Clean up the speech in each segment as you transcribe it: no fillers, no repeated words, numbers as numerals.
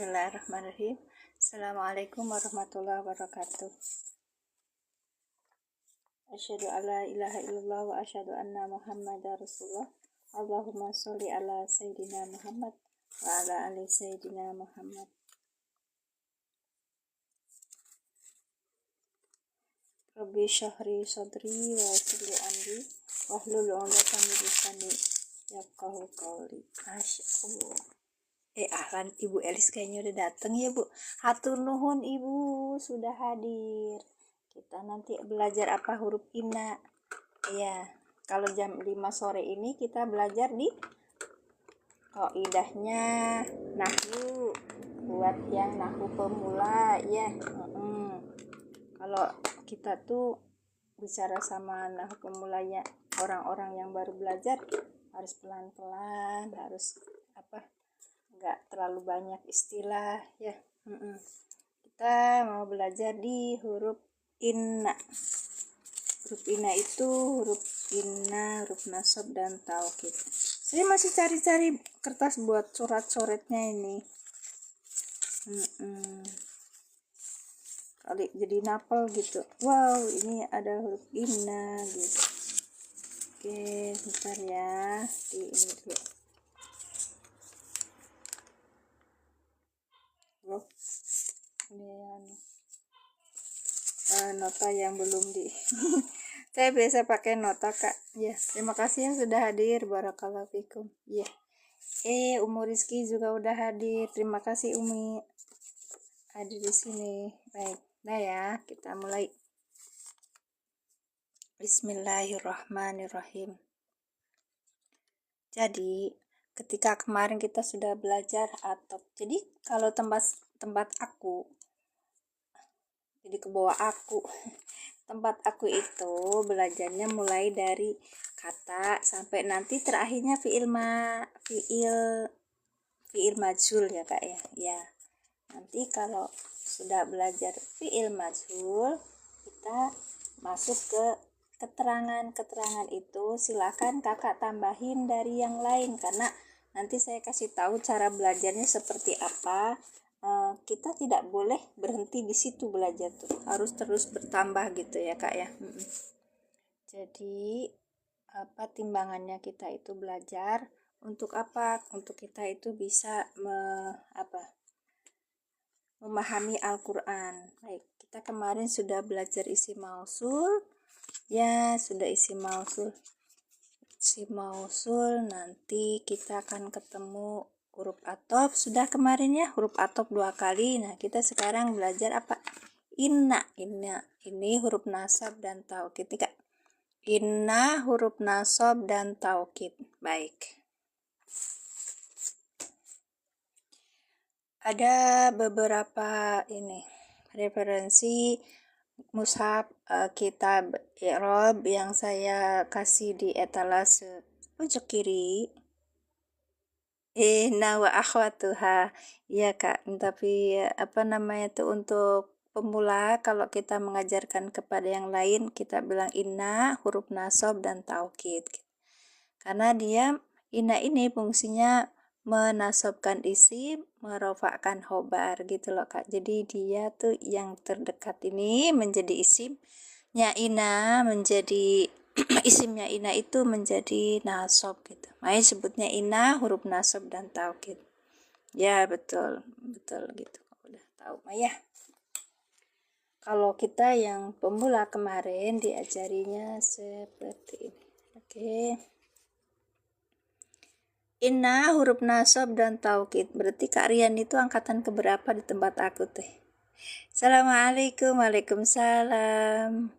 Bismillahirrahmanirrahim. Assalamualaikum warahmatullahi wabarakatuh. Asyhadu alla ilaha illallah wa asyhadu anna Muhammadar Rasulullah. Allahumma sholli ala sayyidina Muhammad wa ala ali sayyidina Muhammad. Rabbi syahri sadri wa yassirli amri wahlul 'uqdatam min lisani yafqahu qawli. Masyaallah. Ahlan Ibu Elis kayaknya udah dateng ya Bu. Hatur nuhun Ibu sudah hadir. Kita nanti belajar apa huruf ina. Iya, kalau jam 5 sore ini kita belajar di qaidahnya nahwu buat yang nahwu pemula ya. Kalau kita tuh bicara sama nahwu pemulanya orang-orang yang baru belajar harus pelan-pelan, harus nggak terlalu banyak istilah ya. Kita mau belajar di huruf inna. Huruf inna itu huruf inna, huruf nasab dan taukid. Saya masih cari-cari kertas buat coret-coretnya ini. Kali jadi napel gitu. Wow, ini ada huruf inna gitu. Oke, bentar ya. Di ini dulu. Ini nota yang belum di saya biasa pakai nota Kak ya. Terima kasih yang sudah hadir, barakallahu fikum ya. Umu Rizky juga udah hadir, terima kasih Umi hadir di sini. Baik, nah ya kita mulai. Bismillahirrahmanirrahim. Jadi ketika kemarin kita sudah belajar atop, jadi kalau tempat aku, jadi ke bawah aku tempat aku itu belajarnya mulai dari kata sampai nanti terakhirnya fiil majhul ya Kak ya. Ya, nanti kalau sudah belajar fiil majhul kita masuk ke keterangan itu silakan Kakak tambahin dari yang lain, karena nanti saya kasih tahu cara belajarnya seperti apa. Kita tidak boleh berhenti di situ belajar tuh, harus terus bertambah gitu ya Kak ya. Jadi timbangannya kita itu belajar untuk apa? Untuk kita itu bisa memahami Al-Quran. Baik, kita kemarin sudah belajar isi mausul ya, sudah isi mausul. Nanti kita akan ketemu huruf atop, sudah kemarin ya, huruf atop 2 kali. Nah, kita sekarang belajar apa? Inna. Ini huruf nasab dan taukid Kak. Inna huruf nasab dan taukid. Baik. Ada beberapa referensi mushaf kitab i'rab yang saya kasih di etalase pojok kiri. Wa akhwatuha ya Kak, tapi itu untuk pemula. Kalau kita mengajarkan kepada yang lain kita bilang inna huruf nasab dan taukid, karena dia inna ini fungsinya menasabkan isim, merofakkan khobar gitu loh Kak. Jadi dia tuh yang terdekat ini menjadi isimnya inna, menjadi isimnya inna itu menjadi nasab gitu. Makanya sebutnya inna huruf nasab dan taukid. Ya betul gitu. Udah tahu Maya. Kalau kita yang pemula kemarin diajarinya seperti ini. Oke. Inna huruf nasab dan taukid. Berarti Kak Rian itu angkatan keberapa di tempat aku teh? Assalamualaikum. Waalaikumsalam.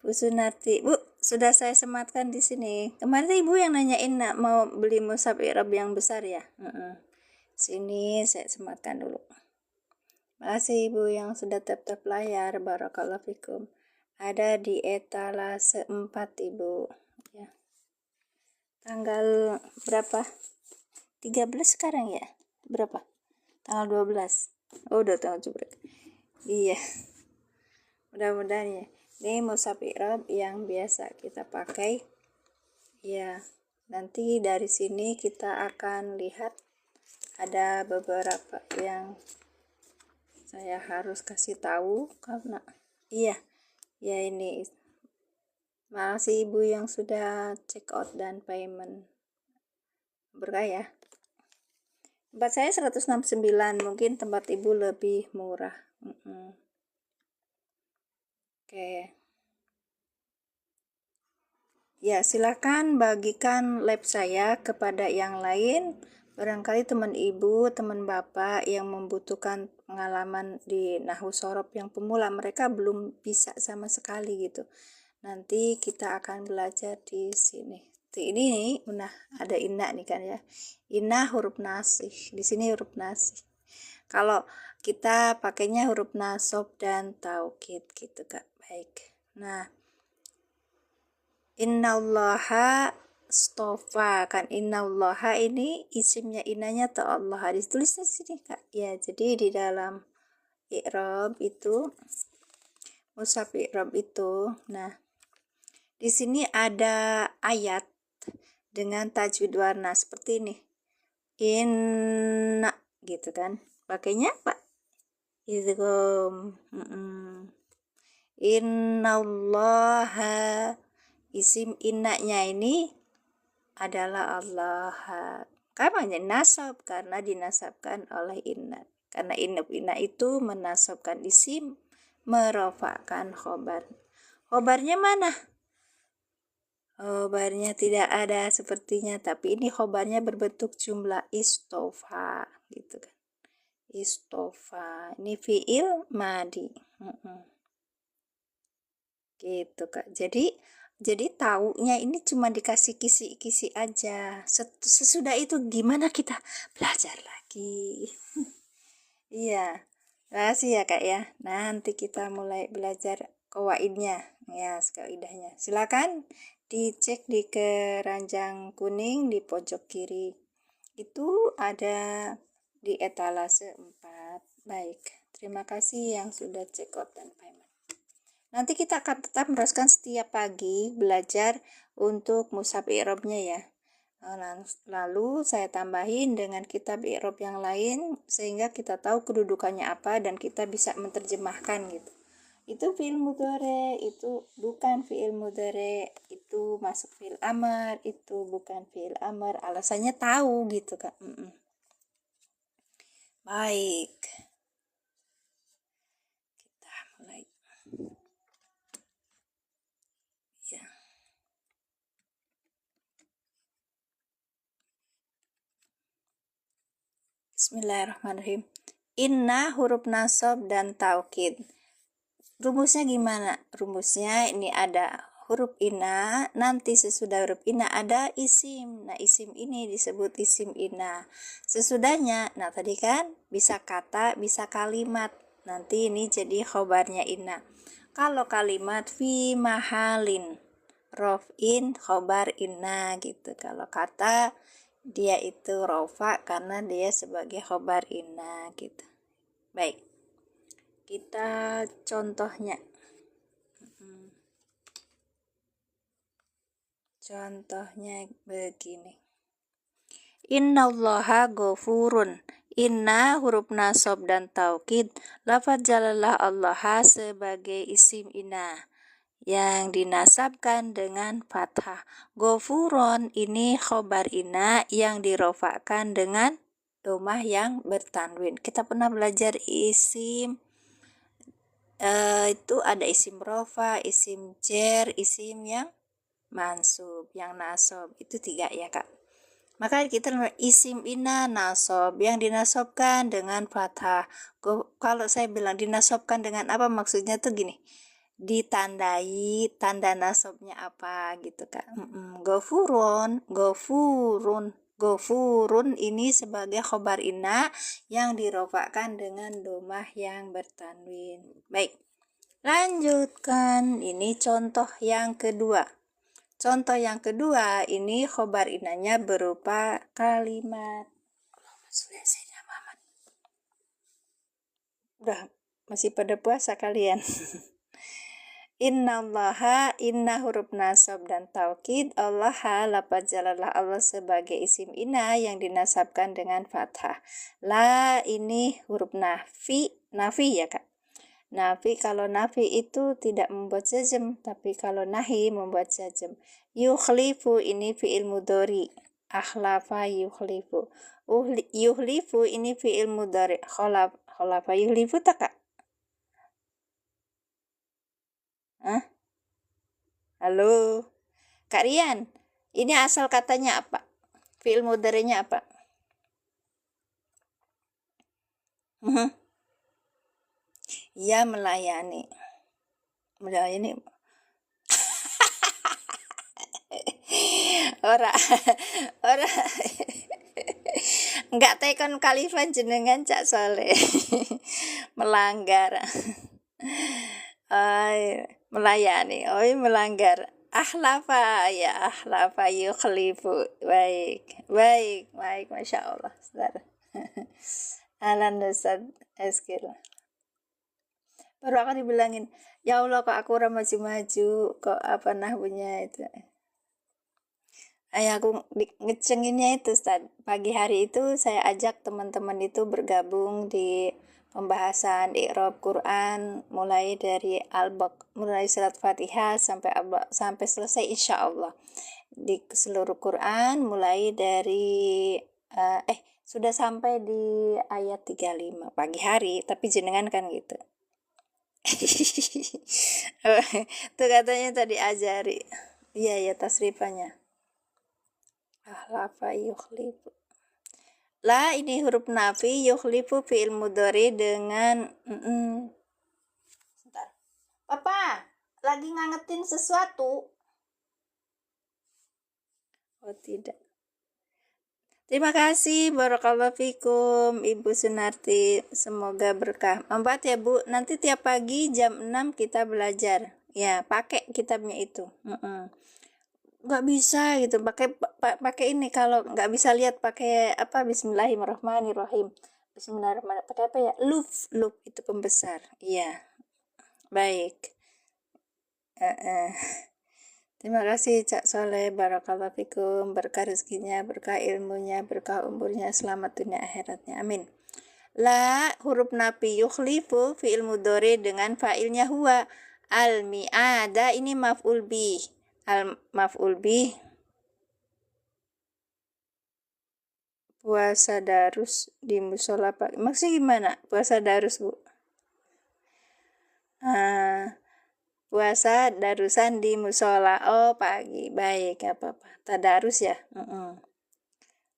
Bu Sunarti, Bu, sudah saya sematkan di sini. Kemarin Ibu yang nanyain mau beli mushaf i'rab yang besar ya. Sini saya sematkan dulu. Makasih Ibu yang sudah tap-tap layar, barakallahu fikum. Ada di etalase 4 Ibu. Ya. Tanggal berapa? 13 sekarang ya? Berapa? Tanggal 12. Oh, udah tanggal coba. Iya. Mudah-mudahan ya. Ini mushaf i'rab yang biasa kita pakai. Ya, nanti dari sini kita akan lihat ada beberapa yang saya harus kasih tahu karena iya ya ini makasih ibu yang sudah check out dan payment berkah ya. Tempat saya 169, mungkin tempat ibu lebih murah. Oke. Ya, silakan bagikan lab saya kepada yang lain. Barangkali teman ibu, teman bapak yang membutuhkan pengalaman di Nahwu Shorob yang pemula, mereka belum bisa sama sekali gitu. Nanti kita akan belajar di sini. Ini nah ada inna nih kan ya. Inna huruf nasih. Di sini huruf nasih. Kalau kita pakainya huruf nasab dan taukid gitu Kak. Baik. Nah, innallaha stofa kan, innallaha ini isimnya inanya atau Allah ditulisnya di sini Kak. Ya, jadi di dalam i'rab itu mushaf i'rab itu, nah di sini ada ayat dengan tajwid warna seperti ini. Inna gitu kan. Pakainya apa? Idgham. Innallaha isim innanya ini adalah Allah. Kapannya nasab karena dinasabkan oleh inna. Karena inna itu menasabkan isim, merofakkan khobar. Khobarnya mana? Khobarnya tidak ada sepertinya, tapi ini khobarnya berbentuk jumlah istofa gitu kan. Istofa. Ini fiil madi. Gitu Kak. Jadi taunya ini cuma dikasih kisi-kisi aja. Sesudah itu gimana kita belajar lagi. Iya. Rahasia ya Kak ya. Nanti kita mulai belajar kawaidnya. Ya, kaidahnya. Silakan dicek di keranjang kuning di pojok kiri. Itu ada di etalase 4. Baik. Terima kasih yang sudah check out dan payment. Nanti kita akan tetap meneruskan setiap pagi belajar untuk mushaf i'rabnya ya. Lalu saya tambahin dengan kitab i'rab yang lain sehingga kita tahu kedudukannya apa dan kita bisa menerjemahkan gitu. Itu fi'il mudhari, itu bukan fi'il mudhari, itu masuk fi'il amr, itu bukan fi'il amr. Alasannya tahu gitu Kak. Baik. Kita mulai. Ya. Bismillahirrahmanirrahim. Inna huruf nasab dan taukid. Rumusnya gimana? Rumusnya ini ada huruf inna, nanti sesudah huruf inna ada isim. Nah, isim ini disebut isim inna. Sesudahnya, nah tadi kan bisa kata, bisa kalimat. Nanti ini jadi khobarnya inna. Kalau kalimat fi mahalin rof'in khobar inna gitu. Kalau kata dia itu rofa karena dia sebagai khobar inna gitu. Baik, kita contohnya. Contohnya begini. Innallaha ghafurun. Inna huruf nasab dan taukid. Lafaz jalalah Allah sebagai isim inna yang dinasabkan dengan fathah. Ghafurun ini khobar inna yang dirofakkan dengan domah yang bertanwin. Kita pernah belajar isim itu ada isim rofa, isim jer, isim yang mansub, yang nasob. Itu 3 ya Kak. Maka kita isim inna nasob yang dinasobkan dengan fathah. Kalau saya bilang dinasobkan dengan apa, maksudnya tuh gini, ditandai tanda nasobnya apa gitu Kak. Gofurun ini sebagai khobar inna yang dirofakkan dengan domah yang bertanwin. Baik, lanjutkan. Ini contoh yang kedua. Contoh yang kedua, ini khobar inanya berupa kalimat. Udah masih pada puasa kalian. Innallaha, inna huruf nasab dan taukid. Allah lafaz jalalah Allah sebagai isim inna yang dinasabkan dengan fathah. La ini huruf nafi, nafi ya kak. Nafi, kalau nafi itu tidak membuat jazm, tapi kalau nahi membuat jazm. Yukhlifu ini fi'il mudhari. Akhlafa yukhlifu. Yukhlifu ini fi'il mudhari. Khalafa yukhlifu tak kak? Hah? Halo, Kak Rian, ini asal katanya apa? Fi'il mudhari'nya apa? Ya, melayani. Melayani. Ora, ora. Enggak tekon kalifan jenengan Cak Soleh. Melanggar. Melayani. Oh, melanggar. Ahlafa ya, ahlafa yukhlifu. Baik, Masya Allah, saudara. Alan Ustaz Eskil. Baru akan dibilangin, ya Allah kok aku orang maju-maju, kok apa nahwunya itu. Aku ngecenginnya itu Ustaz. Pagi hari itu saya ajak teman-teman itu bergabung di pembahasan i'rab Quran mulai dari mulai surat Fatihah sampai selesai insya Allah. Di seluruh Quran mulai dari sudah sampai di ayat 35 pagi hari, tapi jenengan kan gitu. Tuh katanya tadi ajari. Iya tasrifanya. Ahlafa yukhlifu. La ini huruf nafi, yukhlifu fi'il mudhari dengan Sebentar. Papa, lagi ngangetin sesuatu. Oh tidak. Terima kasih, barakallahu fikum Ibu Sunarti, semoga berkah. Manfaat ya Bu, nanti tiap pagi jam 6 kita belajar. Ya, pakai kitabnya itu. Nggak bisa gitu, pakai ini. Kalau nggak bisa lihat pakai apa, Bismillahirrahmanirrahim. Bismillahirrahmanirrahim. Pakai apa ya? Luf itu pembesar. Iya. Baik. Terima kasih Cak Soleh, barakallahu fikum, berkah rezekinya, berkah ilmunya, berkah umurnya, selamat dunia akhiratnya, amin. La huruf nafi yukhlifu fi'il mudhari dengan fa'ilnya huwa. Al mi'ada ini maf'ul bih. Al maf'ul bih puasa darus di musola pagi. Maksudnya gimana? Puasa darus Bu? Puasa darusan di musola. Oh pagi, baik, apa-apa. Tadarus ya.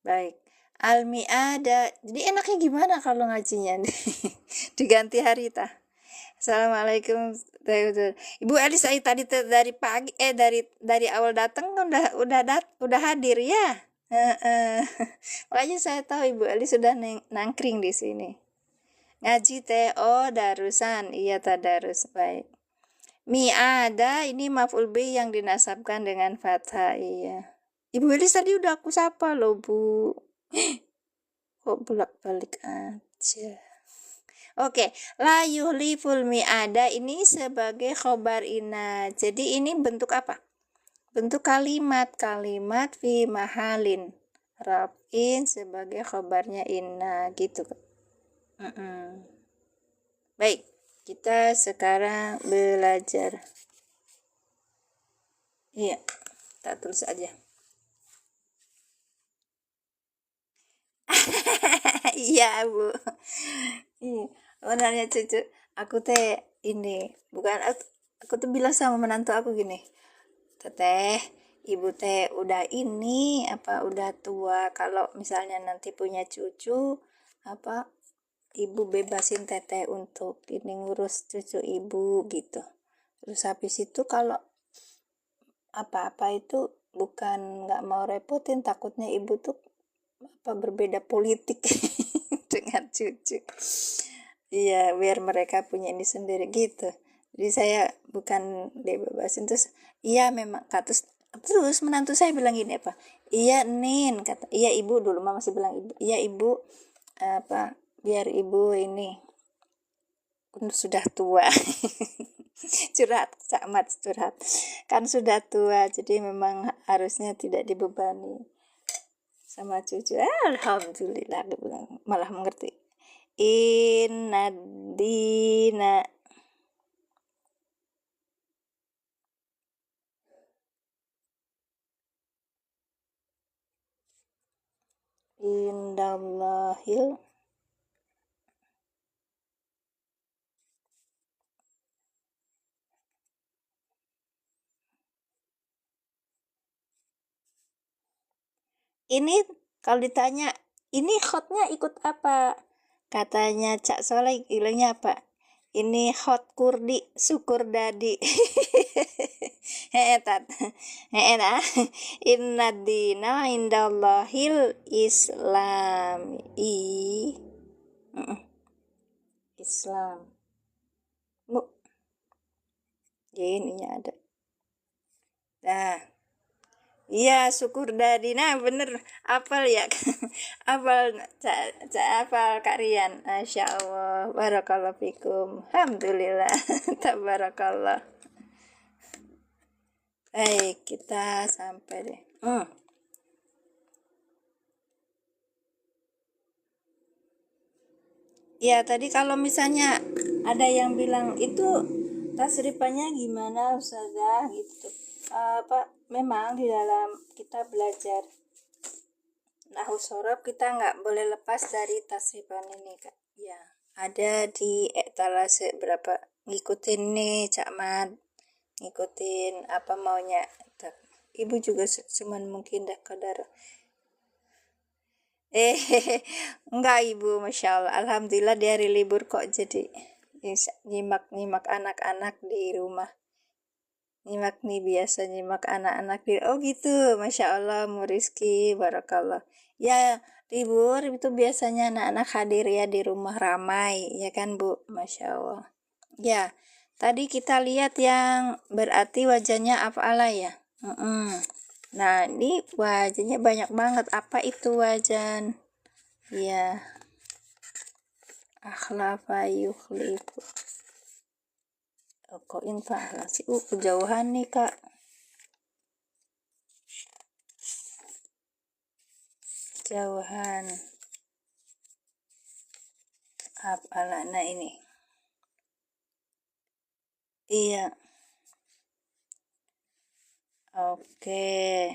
Baik. Al-mi'ada. Jadi enaknya gimana kalau ngajinya? Diganti hari tah. Assalamualaikum. Ibu Elis tadi dari pagi dari awal datang udah hadir ya. Makanya saya tahu Ibu Elis sudah nangkring di sini. Ngaji darusan. Iya tadarus. Baik. Mi'ada ini maf'ul bih yang dinasabkan dengan fathah. Iya. Ibu Elis tadi udah aku sapa loh Bu. Kok bolak-balik aja. Oke, la yuhliful mi'ada ini sebagai khobar inna. Jadi ini bentuk apa? Bentuk kalimat fi mahalin raf'in sebagai khobarnya inna gitu. Baik, kita sekarang belajar. Iya, kita tulis aja. Iya Bu. Benarnya cucu, aku ini bukan aku bilang sama menantu aku gini, teteh ibu udah ini udah tua, kalau misalnya nanti punya cucu ibu bebasin teteh untuk ini ngurus cucu ibu gitu. Terus habis itu kalau apa itu bukan nggak mau repotin, takutnya ibu tuh berbeda politik dengan cucu. Iya, biar mereka punya ini sendiri gitu. Jadi saya bukan dibebasin. Terus iya memang terus menantu saya bilang gini iya Nin, kata iya ibu, dulu mama masih bilang ibu, iya ibu biar ibu ini sudah tua. Curhat, Cak Mat curhat. Kan sudah tua, jadi memang harusnya tidak dibebani sama cucu. Alhamdulillah, dia bilang, malah mengerti. Inna dina indallahil. Ini kalau ditanya, ini hotnya ikut apa? Katanya Cak Soleh bilangnya apa? Ini hot kurdi, syukur dadi. Heeh tat. Heeh nah. Inna dina indallahil Islam. Islam. Bu, ininya ada. Nah, iya syukur dadi. Nah bener, apal ya. Apal, apal Kak Rian. Masya Allah, barakallahu fikum. Alhamdulillah. Tabarakallah. Baik, kita sampai deh. Ya, tadi kalau misalnya ada yang bilang itu tasrifannya gimana Ustazah gitu. Memang di dalam kita belajar nahwu sorof kita nggak boleh lepas dari tasrifan ini Kak. Ya, ada di etalase berapa ngikutin nih Cak Mat, ngikutin apa maunya. Ibu juga cuman mungkin dah kadar enggak Ibu, Masya Allah. Alhamdulillah di hari libur kok jadi nyimak-nyimak anak-anak di rumah. Nyimak nih biasa nyimak anak-anak di oh gitu, Masya Allah, Muriski, Barakallah. Ya, libur itu biasanya anak-anak hadir ya di rumah ramai, ya kan Bu, Masya Allah. Ya, tadi kita lihat yang berarti wajahnya af'ala ya. Nah, ini wajahnya banyak banget. Apa itu wajan? Ya, akhlafa yukhlifu. Oh, kok inflasi? Kejauhan nih Kak. Jauhan. Apalah, nah ini. Iya. Oke.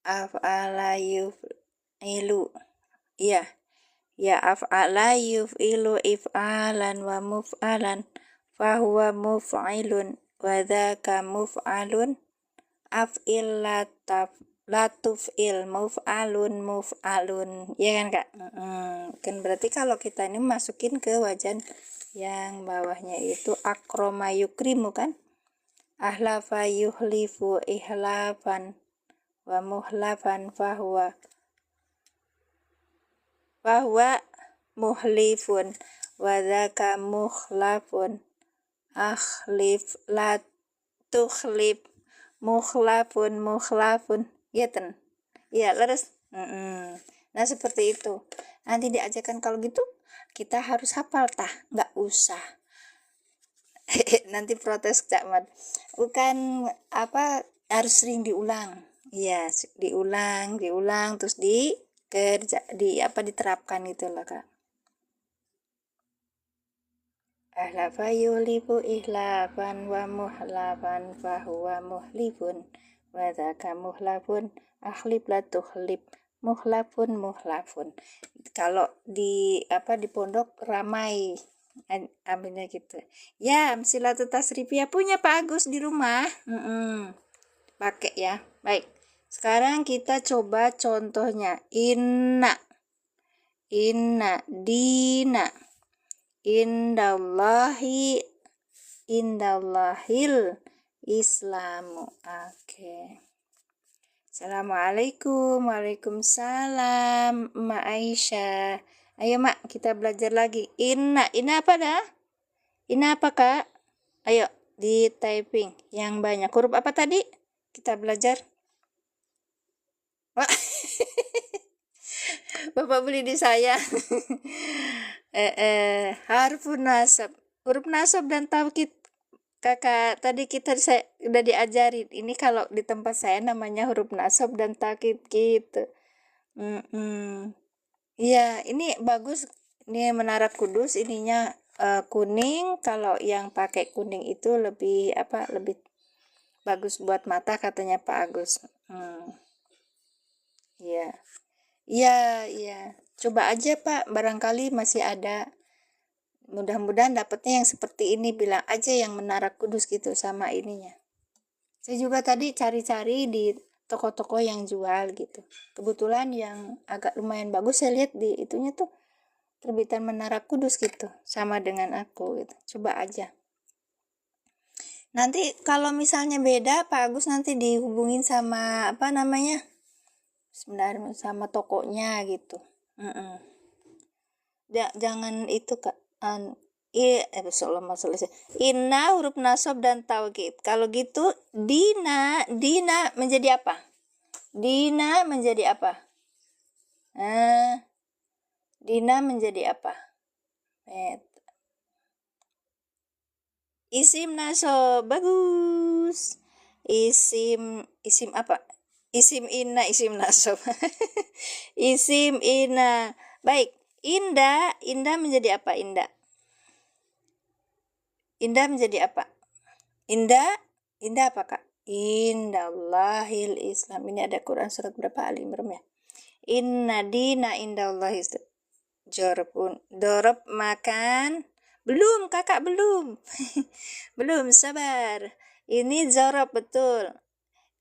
Af'ala yuf'ilu. Iya. Ya af'ala yuf'ilu if'alan wa muf'alan fahuwa muf'ilun wa dzaka muf'alun af'il latuf'il muf'alun ya kan Kak. Kan berarti kalau kita ini masukin ke wajan yang bawahnya itu akroma yukrimu kan, ahlafa yuhlifu ihlafan wa muhlafan fahuwa muhlifun wa dzaka muhlafun akhlif la tukhlif mukhlafun ya ten ya leres. Nah seperti itu nanti diajarkan. Kalau gitu kita harus hafal tah, nggak usah nanti protes Cak Mat. Bukan apa, harus sering diulang. Iya, diulang terus diterapkan gitu loh Kak. Ahlafa yuhlifu ihlafan wa muhlafan fahuwa muhlifun wa dzaka muhlafun akhlif la tukhlif muhlafun. Kalau di pondok ramai ambilnya gitu. Ya, amsilatu tasrifiyah punya Pak Agus di rumah. Pakai ya. Baik. Sekarang kita coba contohnya. Inna dina indallahil Islamu. Oke. Assalamualaikum. Waalaikumsalam Mak Aisyah. Ayo Mak, kita belajar lagi. Inna apa dah? Inna apa Kak? Ayo di typing yang banyak. Huruf apa tadi? Kita belajar. Bapak beli di saya. Harfun nasab. huruf nasab dan taukid. Kakak tadi saya udah diajarin. Ini kalau di tempat saya namanya huruf nasab dan taukid gitu. Iya, ini bagus. Ini Menara Kudus ininya kuning. Kalau yang pakai kuning itu lebih lebih bagus buat mata katanya Pak Agus. Iya. Iya, iya. Coba aja Pak, barangkali masih ada. Mudah-mudahan dapatnya yang seperti ini, bilang aja yang Menara Kudus gitu sama ininya. Saya juga tadi cari-cari di toko-toko yang jual gitu. Kebetulan yang agak lumayan bagus saya lihat di itunya tuh terbitan Menara Kudus gitu, sama dengan aku gitu. Coba aja. Nanti kalau misalnya beda, Pak Agus nanti dihubungin sama sebenarnya sama tokonya gitu. Jangan itu Kak. Inna huruf nasab dan taukid. Kalau gitu Dina menjadi apa? Dina menjadi apa? Dina menjadi apa? Isim nasab, bagus. Isim apa? Isim inna, isim nasab. Isim inna. Baik, indah menjadi apa? Indah menjadi apa? Indah apa Kak? Indallahil Islam. Ini ada Quran surat berapa? Ali Imran ya. Inna dina indallahil Islam. Dorob makan. Belum Kakak, belum. Belum, sabar. Ini zorob, betul.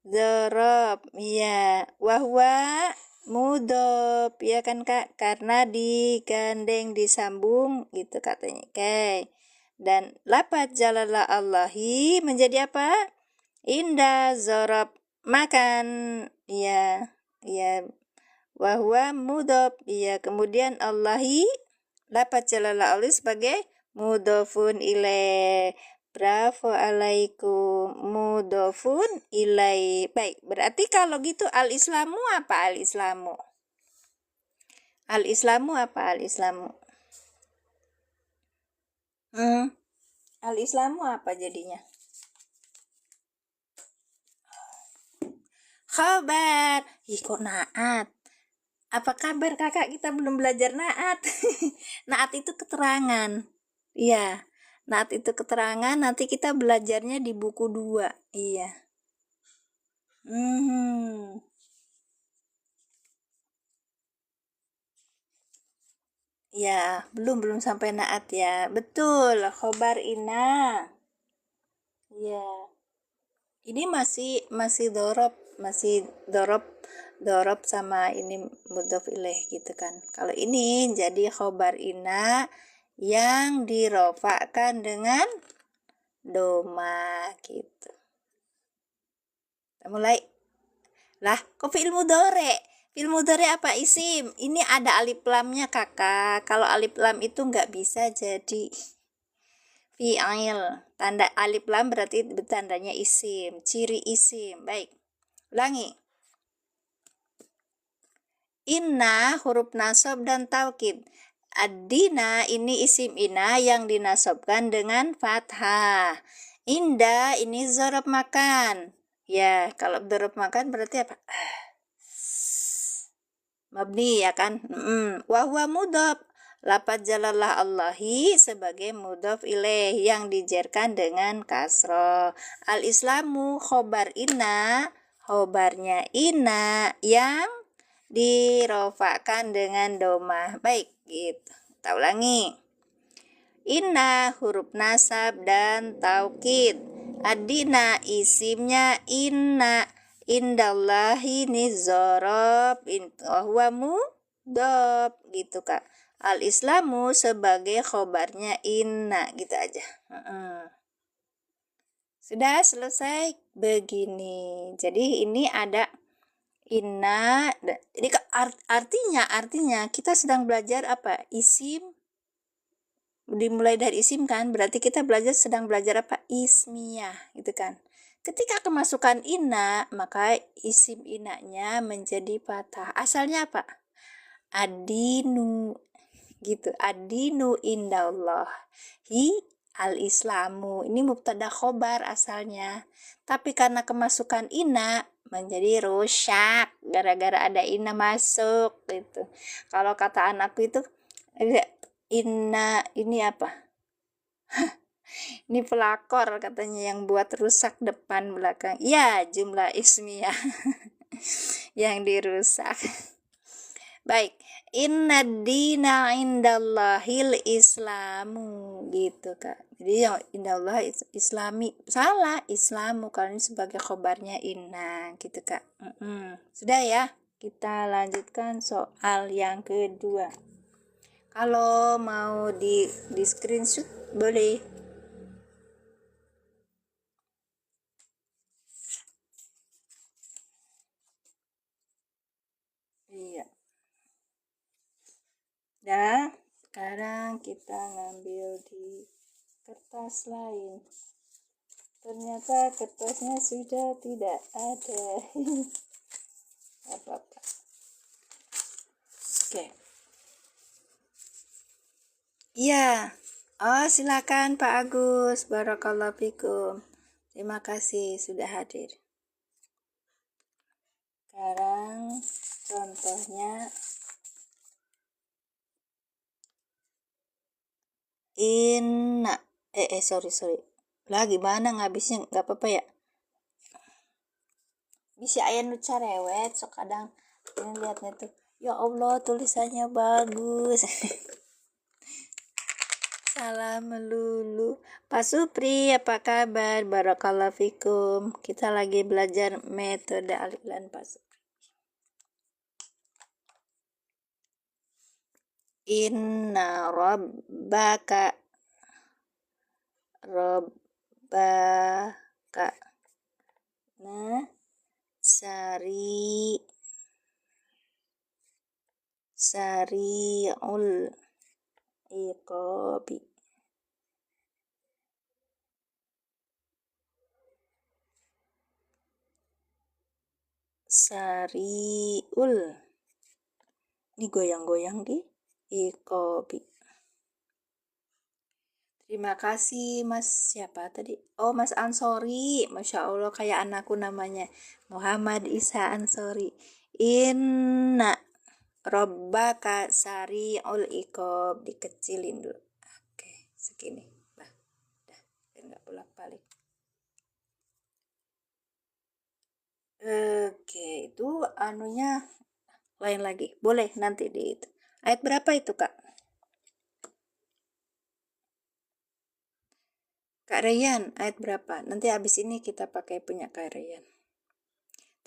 Zorob, iya. Wahwa mudob, ya kan Kak? Karena digandeng, disambung gitu katanya. Oke. Dan lapat jalala Allahi menjadi apa? Indah zorob makan, ya, ya. Wahwa mudob, ya. Kemudian Allahi lapat jalala Allah sebagai mudofun ilaih. Bravo alaikum, mudofun ilaih. Baik, berarti kalau gitu al-islamu apa al-islamu? Al-islamu apa al-islamu? Al-islamu apa jadinya? Khabar. Ih, kok naat? Apa kabar Kakak? Kita belum belajar naat. Naat itu keterangan. Iya. Naat itu keterangan, nanti kita belajarnya di buku 2. Iya. Ya, belum sampai naat ya. Betul, khobar ina. Ya. Ini masih dorob sama ini mudhof ilaih gitu kan. Kalau ini jadi khobar ina yang dirofakkan dengan doma gitu. Kita mulai. Lah, kok fi'il mudhari'? Fi'il mudhari' apa isim? Ini ada alif lamnya Kakak. Kalau alif lam itu nggak bisa jadi fi'il. Tanda alif lam berarti tandanya isim, ciri isim. Baik. Ulangi. Inna huruf nasab dan taukid. Ad-dina ini isim ina yang dinasobkan dengan fathah. Inda ini zorob makan. Ya, kalau zorob makan berarti apa? Mabni ya kan? Wahwa mudhof. Lapat jalalah Allahi sebagai mudhof ilaih yang dijerkan dengan kasroh. Al-islamu khobar inna, khobarnya inna yang dirofakkan dengan domah. Baik, gitu. Kita ulangi. Inna huruf nasab dan taukid. Adina isimnya inna. Indallahi nizorob huwa mudob gitu Kak. Al-islamu sebagai khobarnya inna gitu aja. Sudah selesai begini. Jadi ini ada inna. Jadi artinya kita sedang belajar apa? Isim. Dimulai dari isim kan, berarti kita sedang belajar apa? Ismiyah gitu kan. Ketika kemasukan inna, maka isim inanya menjadi fathah. Asalnya apa? Adinu gitu. Adinu indallah. al-islamu. Ini mubtada khobar asalnya. Tapi karena kemasukan inna menjadi rusak gara-gara ada inna masuk gitu. Kalau kata anakku itu inna ini apa? Ini pelakor katanya yang buat rusak depan belakang. Ya, jumlah ismiyah yang dirusak. Baik, inna dina indallahil islamu gitu Kak. Jadi yang indallah islami, salah islamu kalau ini sebagai khobarnya inna gitu Kak. Sudah ya, kita lanjutkan soal yang kedua. Kalau mau di screenshot boleh. Iya. Nah, sekarang kita ngambil di kertas lain. Ternyata kertasnya sudah tidak ada. Apa-apa. Oke. Iya. Oh, silakan Pak Agus. Barakallahu fikum. Terima kasih sudah hadir. Sekarang contohnya inna sorry lah gimana ngabisnya nggak apa-apa ya, bisa aya nu carewet sok kadang ini liatnya tuh ya Allah tulisannya bagus. Salam melulu Pak Supri, apa kabar? Barakallahu fikum. Kita lagi belajar metode alif lam Pak Supri. Inna rabbaka nah sari'ul iqabi ini goyang-goyang di iqabi. Terima kasih Mas siapa tadi? Oh Mas Ansori, Masya Allah kayak anakku namanya Muhammad Isa Ansori. Inna Rabbaka sari'ul iqab, dikecilin dulu. Oke, segini. Nah, dah, biar nggak bolak-balik. Oke, itu anunya lain lagi. Boleh nanti di itu. Ayat berapa itu, Kak? Kak Rayyan, ayat berapa? Nanti habis ini kita pakai punya Kak Rayyan.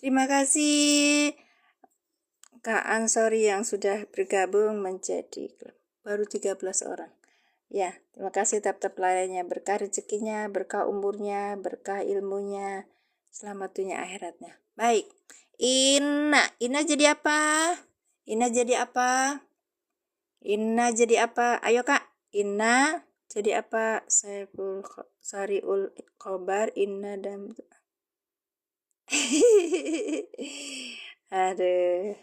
Terima kasih Kak Ansori yang sudah bergabung menjadi baru 13 orang. Ya, terima kasih tetap lainnya, berkah rezekinya, berkah umurnya, berkah ilmunya, selamat dunia akhiratnya. Baik, Inna jadi apa? Inna jadi apa? Inna jadi apa? Ayo Kak, Inna jadi apa? Sariul khobar inna dan aduh.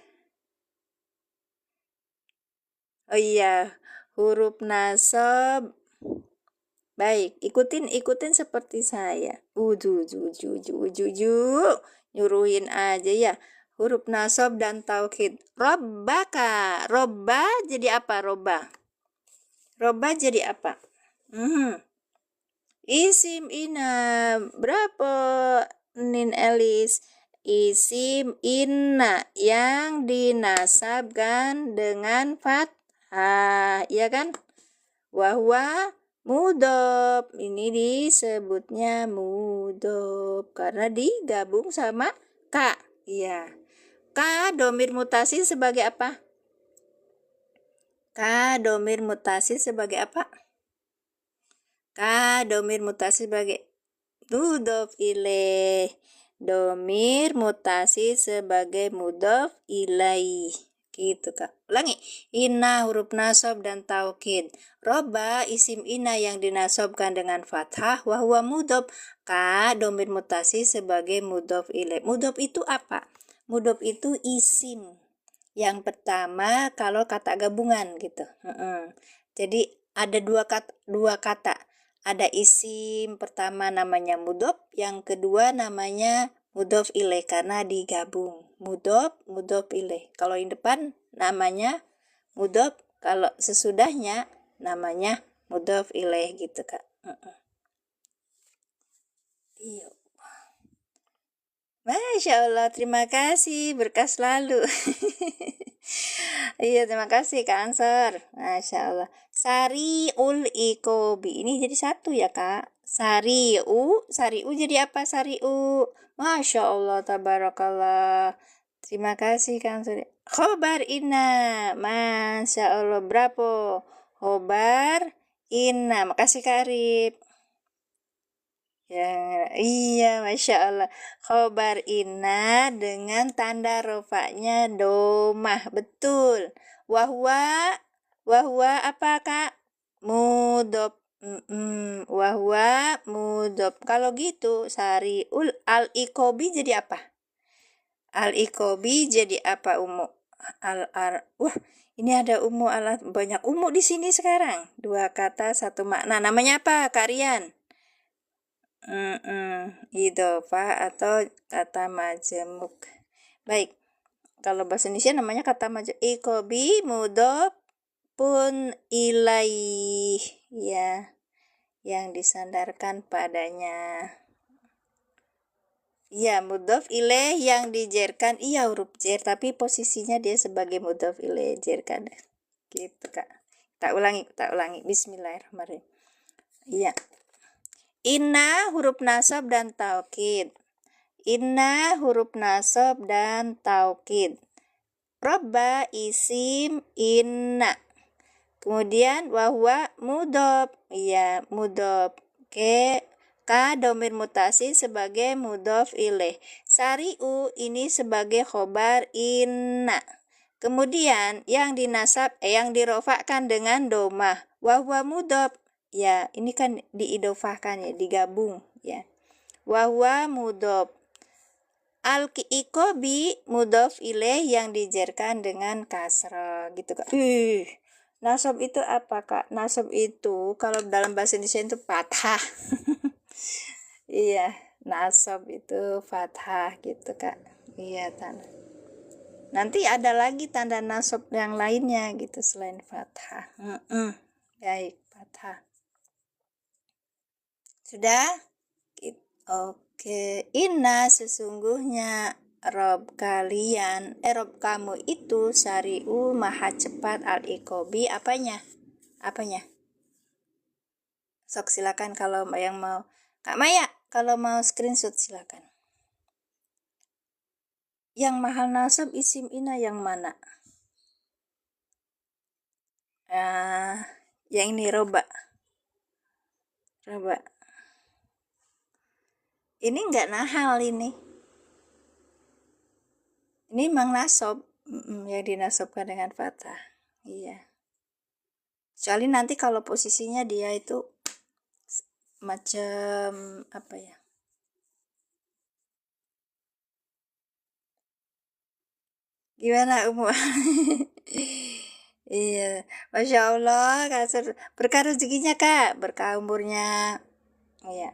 Oh iya, huruf nasab. Baik, ikutin seperti saya. Nyuruhin aja ya. Huruf nasab dan taukid. Robbaka. Robba jadi apa? Robba jadi apa? Isim ina. Berapa Nin Elis? Isim inna yang dinasabkan dengan fathah, ya kan? Wahwa mudhof, ini disebutnya mudhof karena digabung sama ka. Iya. Ka domir mutasi sebagai apa? Ka domir mutasi sebagai apa? Ka domir mutasi sebagai mudhof ilaih. Domir mutasi sebagai mudhof ilaih. Gitu Kak. Ulangi. Inna huruf nasab dan taukid. Roba isim inna yang dinasobkan dengan fathah wahwa mudhof. Ka domir mutasi sebagai mudhof ilaih. Mudhof itu apa? Mudhof itu isim. Yang pertama kalau kata gabungan gitu. Jadi ada dua kata. ada isim pertama namanya mudhof, yang kedua namanya mudhof ilaih karena digabung. Mudhof ilaih. Kalau yang depan namanya mudhof, kalau sesudahnya namanya mudhof ilaih gitu, Kak. Iya. Masya Allah, terima kasih, berkah selalu. Iya, terima kasih Kak Ansor. Masya Allah. Sari'ul ikobi. Ini jadi satu ya Kak. Sari'u jadi apa sari'u? Masya Allah, tabarakallah. Terima kasih Kak Ansor. Khobar inna. Masya Allah, berapa? Khobar inna. Makasih Kak Arif. Ya, iya, Masya Allah. Khobar inna dengan tanda rofaknya domah. Betul. Wahwa apa, Kak? Mudhof. Wahwa mudhof. Kalau gitu, sariul al-ikobi jadi apa? Al-ikobi jadi apa, Umu? Wah, ini ada Umu alat banyak Umu di sini sekarang. Dua kata, satu makna. Namanya apa, Kak Rian? Idofah atau kata majemuk. Baik, kalau bahasa Indonesia namanya kata majemuk. Ikobi mudhof pun ilaih, ya, yang disandarkan padanya. Ya, mudhof ilaih yang dijerkan, iya huruf jer, tapi posisinya dia sebagai mudhof ilaih jerkan. Gitu, Kak. Tak ulangi. Bismillahirrahmanirrahim. Iya. Inna huruf nasab dan taukid. Inna huruf nasab dan taukid. Robba isim inna. Kemudian wahwa mudhof. Iya, mudhof. Ka domir mutasi sebagai mudhof ilaih. Sari'u ini sebagai khobar inna. Kemudian yang yang dirofakkan dengan domah. Wahwa mudhof. Ya, ini kan diidofahkan ya, digabung ya. Wahwa mudhof. Al-ikobi mudhof ilaih yang dijerkan dengan kasrah gitu, Kak. Nasab itu apa, Kak? Nasab itu kalau dalam bahasa Indonesia itu fathah. Iya, nasab itu fathah gitu, Kak. Iya, nanti ada lagi tanda nasab yang lainnya gitu selain fathah. Baik, fathah. Sudah? Oke. Inna sesungguhnya Rob kamu itu sari'u maha cepat al-ikobi apanya? Sok silakan kalau yang mau. Kak Maya, kalau mau screenshot silakan. Yang mahal nasab isim ina yang mana? Yang ini roba. Ini enggak nahal ini. Ini memang nasab. Yang dinasobkan dengan fathah. Iya. Kecuali nanti kalau posisinya dia itu macam apa ya? Gimana Umu? Iya, Masya Allah, berkah rezekinya Kak, berkah umurnya, iya,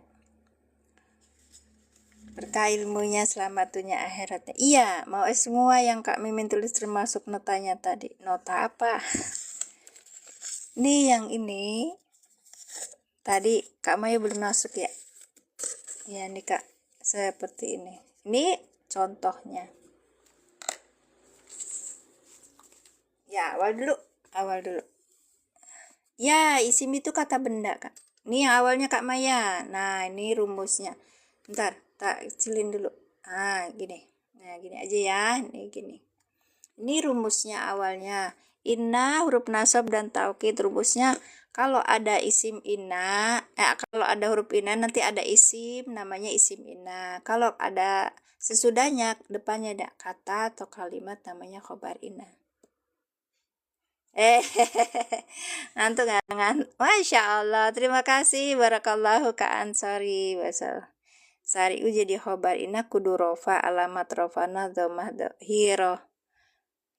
berkah ilmunya, selamat dunia akhiratnya. Iya, mau semua yang Kak Mimin tulis termasuk notanya tadi. Nota apa? Ini yang ini, tadi Kak Maya belum masuk ya? Ya ini Kak, seperti ini. Ini contohnya. Ya, awal dulu. Ya, isim itu kata benda, Kak. Ini yang awalnya Kak Maya. Nah, ini rumusnya. Bentar, tak kecilin dulu. Gini. Nah, gini aja ya. Ini gini. Ini rumusnya awalnya. Inna huruf nasab dan taukid. Rumusnya kalau ada isim inna, kalau ada huruf inna nanti ada isim namanya isim inna. Kalau ada sesudahnya depannya ada kata atau kalimat namanya khobar inna. Ngantuk ngantuk. Masya Allah, terima kasih. Barakallahu Kak Ansari. Sari'u jadi khobar inna kudu rofa alamat rofana dhamah hiro.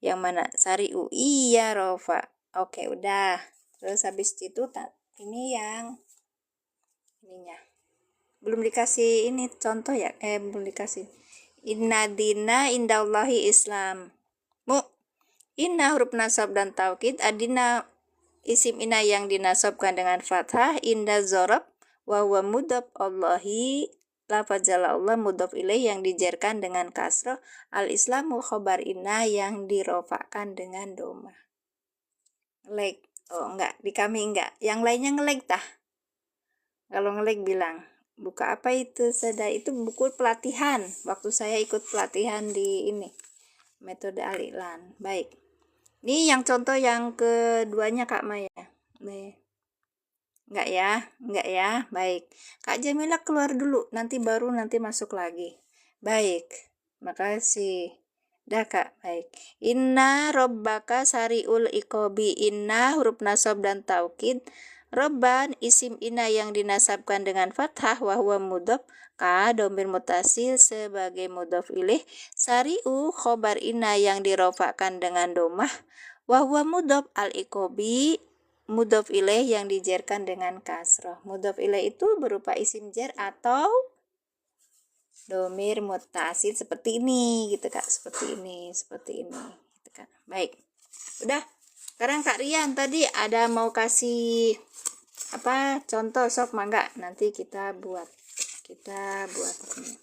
Yang mana? Sari'u. Iya rofa. Oke, udah. Terus habis itu ini yang ininya. Belum dikasih ini contoh ya, belum dikasih. Inna dina indallahi Islam. Inna huruf nasab dan taukid, adina isim inna yang dinasobkan dengan fathah, inda zorob, wa huwa mudhof Allahi, lafaz Allah mudhof ilaih yang dijerkan dengan kasroh, al-islamu khobar inna yang dirofakkan dengan doma. Ngelag. Oh enggak, di kami enggak. Yang lainnya ngelag tah. Kalau ngelag bilang, buka apa itu? Itu buku pelatihan. Waktu saya ikut pelatihan di ini, metode Al-Iqlan. Baik. Ini yang contoh yang keduanya Kak Maya. Enggak ya? Enggak ya? Baik. Kak Jamila keluar dulu, nanti baru nanti masuk lagi. Baik. Makasih. Dah Kak, baik. Inna robbaka sariul iqobi. Inna huruf nasab dan taukid. Robban isim inna yang dinasabkan dengan fathah wahwa mudhof ka domir mutasil sebagai mudhof ilaih. Sariu khobar inna yang dirofakkan dengan domah wahwa mudhof al iqobi mudhof ilaih yang dijerkan dengan kasroh. Mudhof ilaih itu berupa isim jar atau domir mutasil seperti ini gitu Kak, seperti ini gitu kan. Baik. Udah. Sekarang Kak Rian tadi ada mau kasih apa contoh, sok mangga nanti kita buat ini.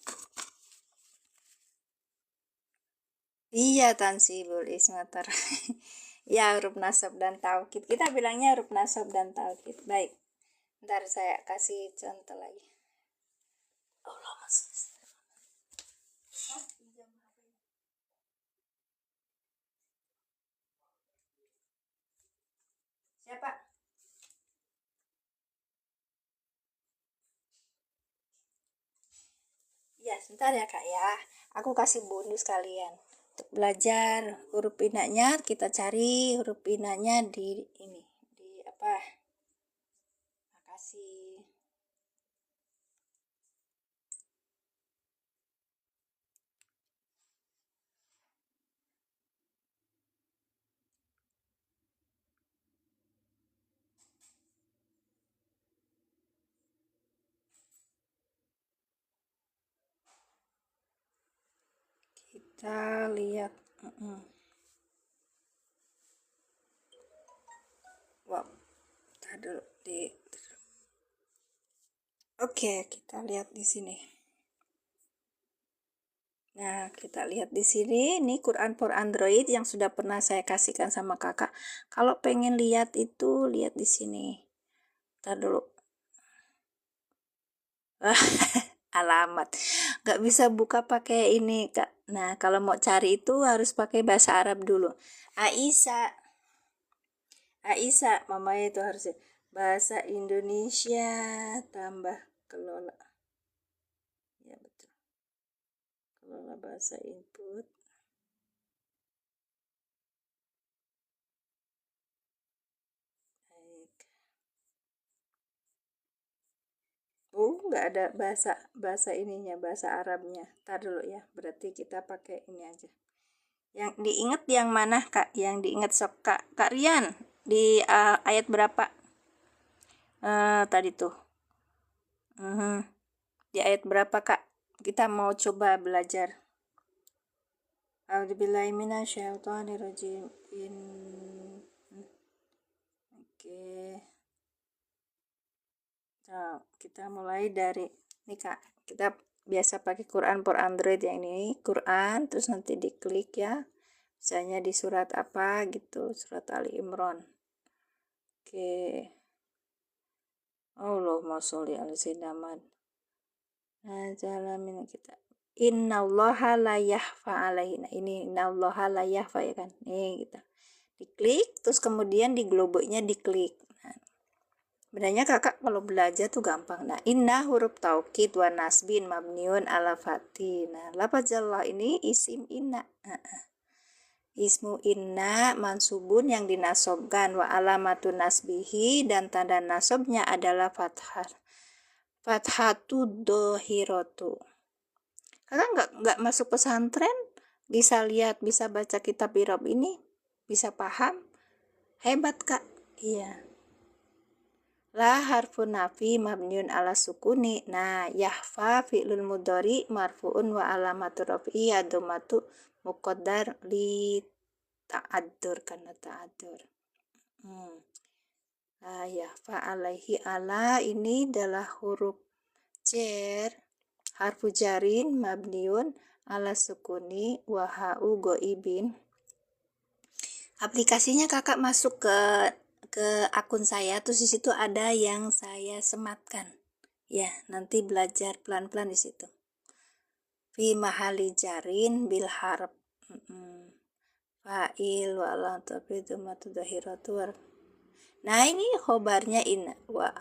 Iya tansibul ismatar. Ya huruf nasab dan taukid, kita bilangnya huruf nasab dan taukid. Baik, ntar saya kasih contoh lagi. Allah masuk. Siapa? Ya sebentar ya Kak ya, aku kasih bonus kalian untuk belajar huruf inanya. Kita cari huruf inanya di ini, di apa, makasih. Kita lihat. Wow, dulu Oke, kita lihat di sini. Nah, kita lihat di sini, ini Quran for Android yang sudah pernah saya kasihkan sama kakak. Kalau pengen lihat itu, lihat di sini. Ntar dulu. Alamat. Nggak bisa buka pakai ini, Kak. Nah, kalau mau cari itu harus pakai bahasa Arab dulu. Aisyah, mama itu harus bahasa Indonesia tambah kelola. Ya betul. Kelola bahasa input. Nggak ada bahasa ininya, bahasa Arabnya. Tar dulu ya, berarti kita pakai ini aja. Yang diingat yang mana Kak? Yang diingat sok Kak Rian di ayat berapa? Tadi tuh. Di ayat berapa Kak? Kita mau coba belajar. A'udzubillahi minasyaitonirrajim. Oke. Nah, kita mulai dari ini Kak. Kita biasa pakai Quran for Android yang ini, Quran, terus nanti diklik ya. Misalnya di surat apa gitu, surat Ali Imran. Oke. Allahumma sholli ala sayyidina Muhammad. Nah, jalamin kita. Innallaha la yahfa alaihi. Nah, ini innallaha la yahfa ya kan. Nih kita. Diklik terus kemudian di globoknya diklik. Sebenarnya kakak kalau belajar tuh gampang. Nah, inna huruf taukid wa nasbin mabniun ala fathi. Nah, lafazallah ini isim inna. Ismu inna mansubun yang dinasobkan wa alamatun nasbihi dan tanda nasobnya adalah fathah. Fathatu dohirotu. Kakak nggak masuk pesantren, bisa lihat, bisa baca kitab irob ini, bisa paham. Hebat Kak. Iya. La harfun nafi mabniun ala sukuni. Nah, yahfa fi'lul mudhari marfu'un wa alamatu raf'i adhamatu muqaddar li ta'addur, karena ta'addur. Yahfa alaihi, ala ini adalah huruf jar, harfu jarin mabniun ala sukuni wa ha'u goibin. Aplikasinya kakak masuk ke akun saya, terus di situ ada yang saya sematkan. Ya, nanti belajar pelan-pelan di situ. Fi mahali jarin bil harf. Fa'il wa alam tafidu matudahiratu. Nah, ini khobarnya inna wa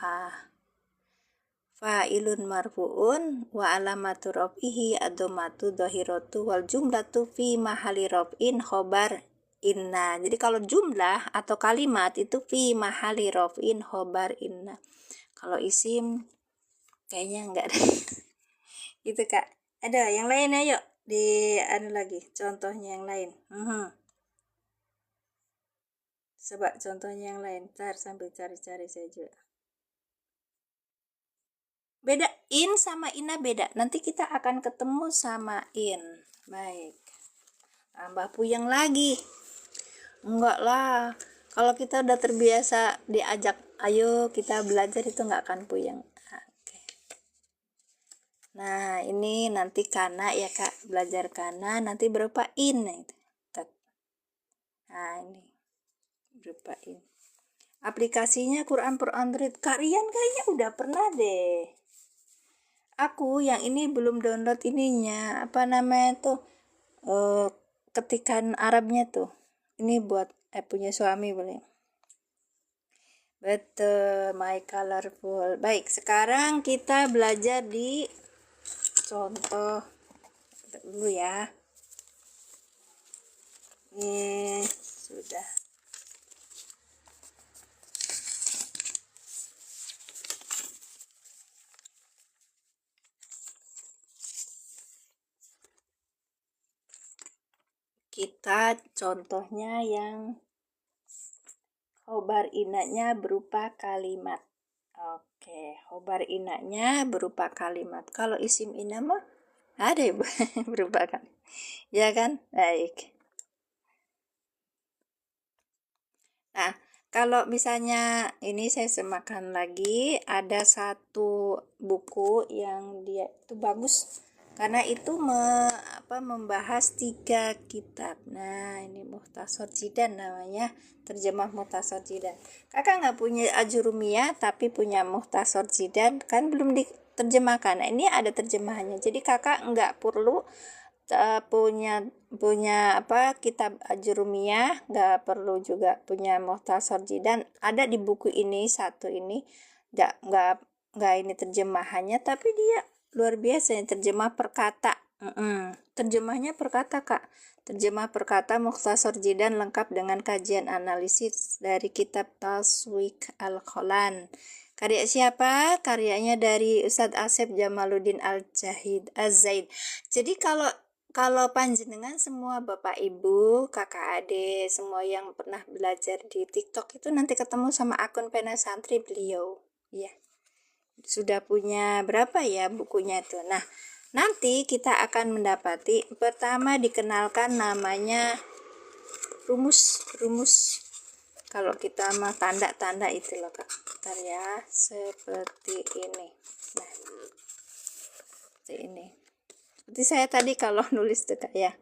fa'ilun marfu'un wa alamatu raf'ihi adomatu dhahiratu wal jumlatu fi mahali raf'in khobar inna. Jadi kalau jumlah atau kalimat itu fi mahali raf'in khobar inna. Kalau isim kayaknya enggak deh. Gitu Kak. Ada yang lain ayo di lagi contohnya yang lain. Coba contohnya yang lain. Ntar sambil cari-cari saya juga. Beda, in sama ina beda. Nanti kita akan ketemu sama in. Baik. Tambah puyeng lagi. Enggak lah. Kalau kita udah terbiasa diajak, ayo kita belajar, itu enggak akan puyeng. Oke. Nah, ini nanti kana ya Kak. Belajar kana nanti berupa in. Nah, ini berupa in. Aplikasinya Quran per Android. Kalian kayaknya udah pernah deh. Aku yang ini belum download ininya, apa namanya tuh, ketikan Arabnya tuh. Ini buat punya suami boleh. Betul, my colorful. Baik, sekarang kita belajar di contoh dulu ya. Ini sudah. Kita contohnya yang khobar inanya berupa kalimat. Oke, khobar inanya berupa kalimat. Kalau isim ina mah ada ya berupa kan? Ya kan? Baik. Nah, kalau misalnya ini saya semakan lagi, ada satu buku yang dia itu bagus karena itu membahas 3 kitab. Nah, ini Mukhtasar Jidan namanya, terjemah Mukhtasar Jidan. Kakak nggak punya Ajurumiyah tapi punya Mukhtasar Jidan, kan belum diterjemahkan. Nah, ini ada terjemahannya. Jadi kakak nggak perlu punya kitab Ajurumiyah, nggak perlu juga punya Mukhtasar Jidan. Ada di buku ini satu ini, nggak ini terjemahannya, tapi dia luar biasa, yang terjemah per kata. Terjemahnya per kata Kak. Terjemah per kata Mukhtasar Jidan lengkap dengan kajian analisis dari kitab Taswik Al-Kholan. Karya siapa? Karyanya dari Ustadz Asep Jamaluddin Al-Zaid. Jadi kalau panjenengan semua Bapak Ibu, Kakak Adik, semua yang pernah belajar di TikTok itu nanti ketemu sama akun Pena Santri beliau. Ya. Sudah punya berapa ya bukunya itu. Nah, nanti kita akan mendapati pertama dikenalkan namanya rumus. Kalau kita mah tanda-tanda itu loh Kak. Bentar ya, seperti ini. Nah, seperti ini. Seperti saya tadi kalau nulis tuh Kak ya.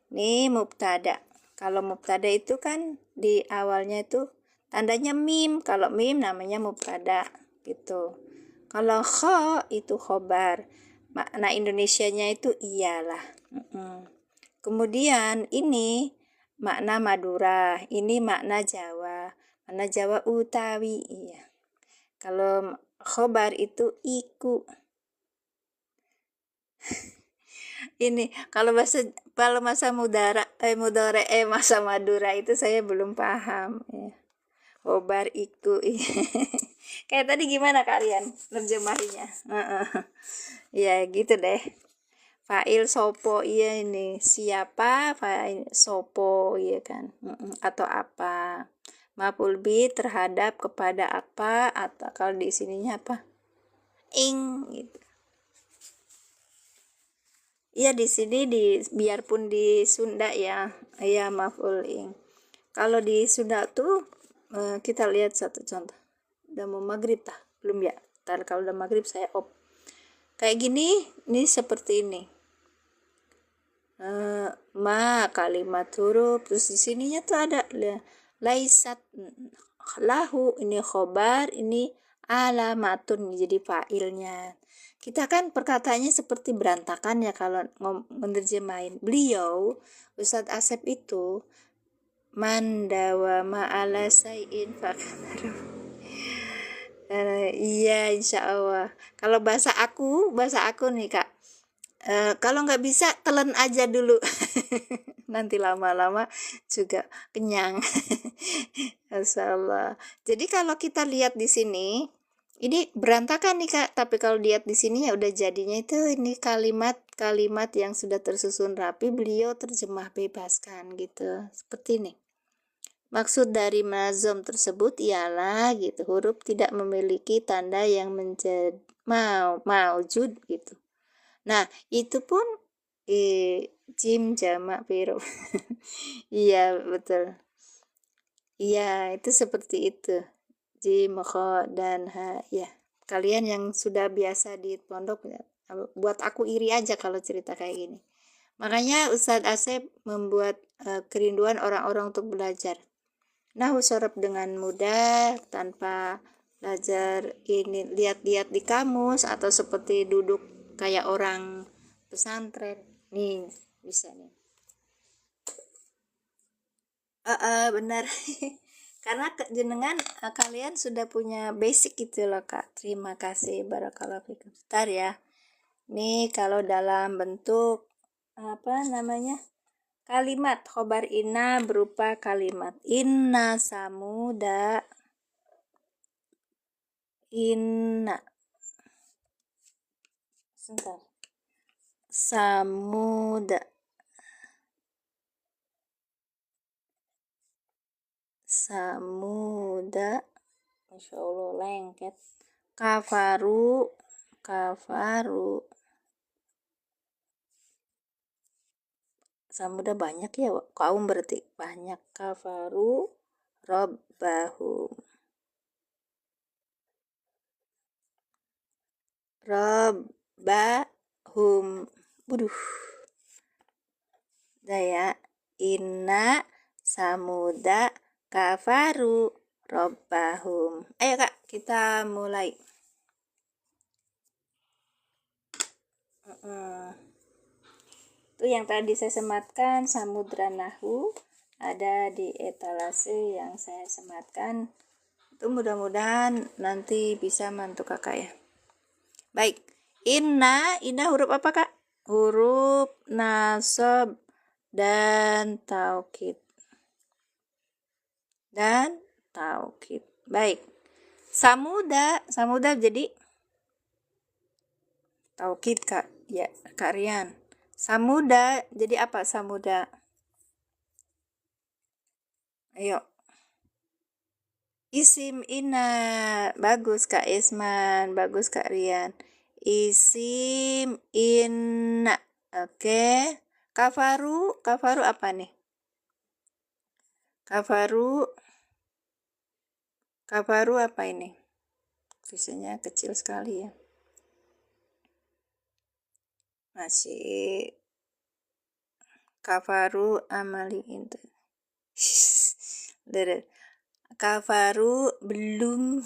Ini mubtada. Kalau mubtada itu kan di awalnya itu tandanya mim. Kalau mim namanya mubtada gitu. Kalau kho itu khobar. Makna Indonesianya itu iyalah. Kemudian ini makna Madura, ini makna Jawa. Makna Jawa utawi, iya. Kalau khobar itu iku. Ini kalau masa masa Madura itu saya belum paham ya. Khobar iku. Kayak tadi gimana kalian nerjemahinya? Ya gitu deh. Fa'il sopo, iya ini siapa, fa'il sopo, iya kan, atau apa. Maf'ul bi terhadap kepada apa, atau kalau di sininya apa? Ing gitu. Iya di sini biarpun di Sunda ya, ya maf'ul ing. Kalau di Sunda tuh kita lihat satu contoh. Udah mau maghrib tah? Belum ya? Ntar kalau udah maghrib saya op. Kayak gini, ini seperti ini. Ma kalimat huruf, terus di sininya tuh ada laisat lahu, ini khobar, ini alamatun, jadi fa'ilnya. Kita kan perkataannya seperti berantakan ya kalau menerjemahin. Beliau Ustadz Asep itu mandawama ala sayin fakanaru. Iya insya Allah. Kalau bahasa aku nih kak, kalau nggak bisa telan aja dulu. Nanti lama-lama juga kenyang. Masyaallah. Jadi kalau kita lihat di sini, ini berantakan nih kak, tapi kalau lihat di sini ya udah jadinya itu ini kalimat-kalimat yang sudah tersusun rapi, beliau terjemah bebaskan gitu, seperti ini. Maksud dari mazom tersebut ialah gitu, huruf tidak memiliki tanda yang menjadi maujud gitu. Nah itu pun jim jamak piro. Iya betul. Iya itu seperti itu. Jim, kho, dan ha. Ya, kalian yang sudah biasa di pondok ya, buat aku iri aja kalau cerita kayak gini. Makanya Ustadz Asep membuat kerinduan orang-orang untuk belajar. Nahu sorab dengan mudah tanpa belajar ini lihat-lihat di kamus atau seperti duduk kayak orang pesantren. Nih, bisa nih. Benar. Karena jenengan kalian sudah punya basic gitu loh kak. Terima kasih, barakallahu fikum. Bentar ya. Nih kalau dalam bentuk apa namanya, kalimat khobar inna berupa kalimat inna samuda, inna sebentar, samuda, Masya Allah lengket. Kafaru, samuda banyak ya, kaum berarti banyak. Kafaru robbahum, buduh daya. Inna samuda kafaru robbahum. Ayo kak kita mulai. Itu yang tadi saya sematkan Samudra Nahu ada di etalase yang saya sematkan. Itu mudah-mudahan nanti bisa mantu kakak ya. Baik, inna huruf apa kak? Huruf nasab dan taukid. Baik, samuda jadi taukid kak. Ya kak Rian. Samuda jadi apa samuda? Ayo. Isim inna. Bagus kak Isman, bagus kak Rian. Isim inna. Oke. Kafaru apa nih? Kafaru apa ini? Tulisannya kecil sekali ya. Masih kafaru amali itu. Kafaru belum.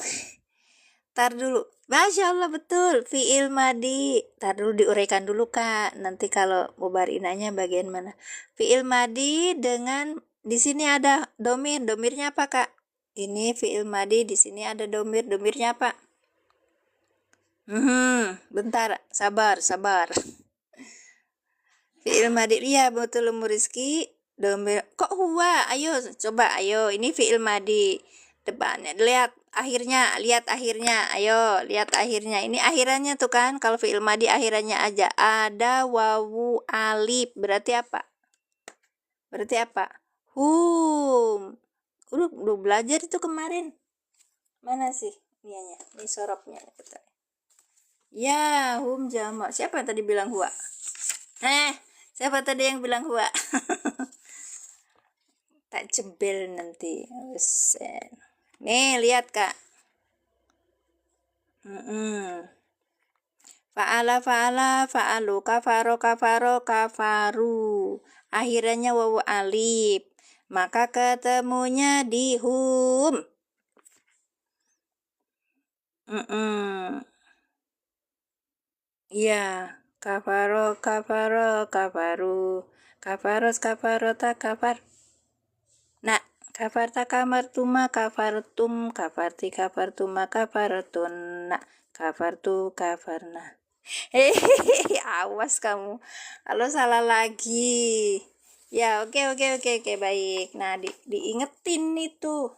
Tar dulu. Masya Allah betul. Fi'il madi. Tar dulu diuraikan dulu kak. Nanti kalau mubar inanya bagian mana. Fi'il madi dengan di sini ada domir. Domirnya apa kak? Ini fi'il madi. Di sini ada domir. Domirnya apa? Bentar. Sabar. Fi'il madi. Iya betul Rizki. Domir. Kok huwa? Ayo coba. Ayo. Ini fi'il madi. Depannya. Lihat akhirnya. Ayo lihat akhirnya. Ini akhirannya tuh kan. Kalau fi'il madi akhirannya aja. Ada wawu alif. Berarti apa? Hum. Udah belajar itu kemarin. Mana sih nianya? Ini sorobnya. Ya, hum jamak. Siapa yang tadi bilang huwa? Siapa tadi yang bilang huwa? Tak jebel nanti. Nih, lihat Kak. Fa'ala fa'alu kafaru. Akhirnya wawu alif. Maka ketemunya di hum. Iya, kafaru. Kafarota kafar. Nah, kafarta kamartuma kafartum kafarti kafartuma kafartun. Nah, kafartu kafarna. Awas kamu kalau salah lagi. Ya, oke, baik. Nah, diingetin itu.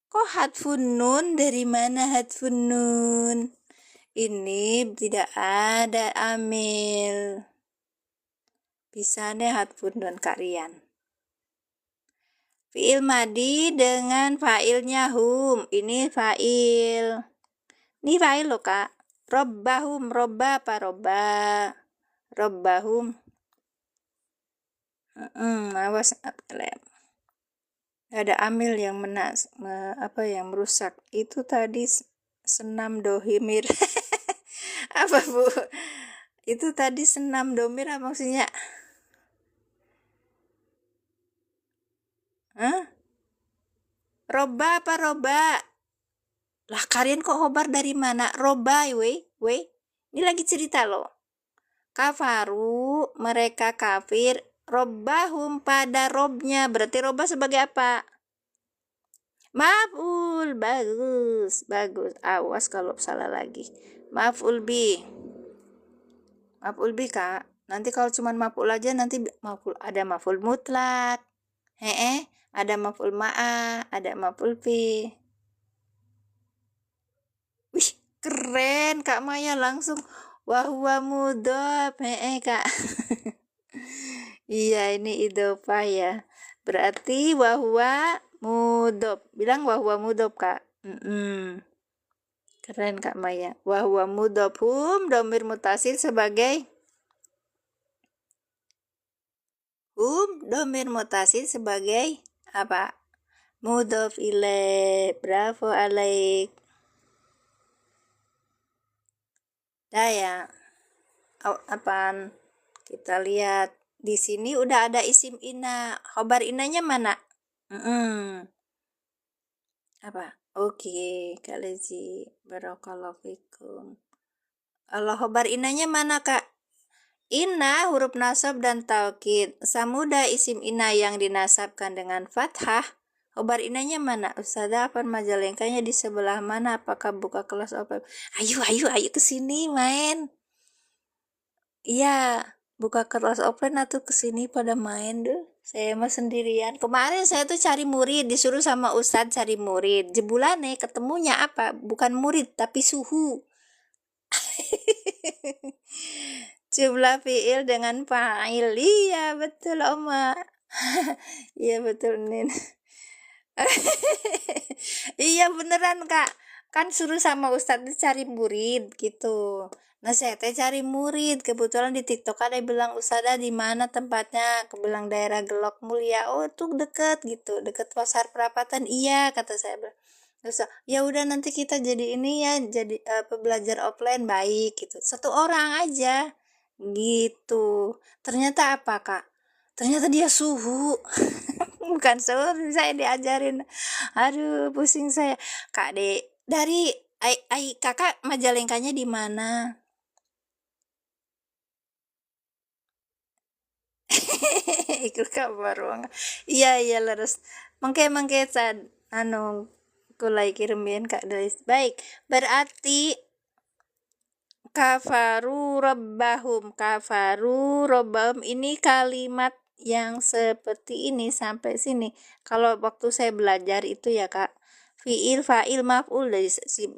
Kok hadfun nun? Dari mana hadfun nun? Ini tidak ada amil. Bisa nih hadfun nun Kak Rian. Fi'il madi dengan fa'ilnya hum. Ini fa'il. Ini fa'il loh Kak. Robbahum, robba apa robba? Robbahum. Awas lem. Ada amil yang yang merusak. Itu tadi senam dohimir. Apa Bu? Itu tadi senam domir apa maksudnya? Roba apa roba? Lah kalian kok hobar dari mana? Roba we. Ini lagi cerita loh. Kafaru, mereka kafir. Robbahum pada robnya. Berarti roba sebagai apa? Maf'ul. Bagus. Awas kalau salah lagi. Maf'ul bi Kak. Nanti kalau cuma maf'ul aja nanti ada maf'ul mutlak. Ada maf'ul ma'ah, ada maf'ul bi. Wih, keren Kak Maya langsung wahwa mudhof. Kak. Iya, ini idhofah ya. Berarti wahwa mudhof. Bilang wahwa mudhof Kak. Keren Kak Maya. Wahwa mudhof hum dhamir mutasil sebagai apa? Mudhof ilaih. Bravo alaik. Ya. Apaan? Kita lihat di sini udah ada isim ina. Khobar inanya mana? Apa? Oke, Kak Lezi. Barakallahu fikum. Allah khobar inanya mana Kak? Inna huruf nasab dan taukid. Samuda isim ina yang dinasabkan dengan fathah. Khobar inanya mana? Ustazah apa majalengkanya di sebelah mana? Apakah buka kelas apa? Ayo ke sini main. Iya, buka kelas offline atau kesini pada main deh. Saya mah sendirian. Kemarin saya tuh cari murid, disuruh sama Ustadz cari murid. Jebulane ketemunya apa? Bukan murid tapi suhu. Jumlah fiil dengan fa'il. Iya betul Oma. Iya betul Nin. Iya beneran Kak. Kan suruh sama Ustadz cari murid gitu. Nah saya cari murid, kebetulan di TikTok ada yang bilang Ustazah di mana tempatnya, aku bilang daerah Gelok Mulia. Oh tuh deket gitu, deket pasar Perapatan. Iya kata saya. Terus ya udah nanti kita jadi ini ya, jadi belajar offline baik gitu. Satu orang aja gitu. Ternyata apa Kak? Ternyata dia suhu. Bukan suhu, saya diajarin. Aduh pusing saya. Kak Dek, dari kakak Majalengkanya di mana? Ikut kabar ruang. Iya leres. Mangke sad kulai kirimin Kak Delis. Baik, berarti kafaru rabbahum ini kalimat yang seperti ini sampai sini. Kalau waktu saya belajar itu ya Kak, fiil fa'il maf'ul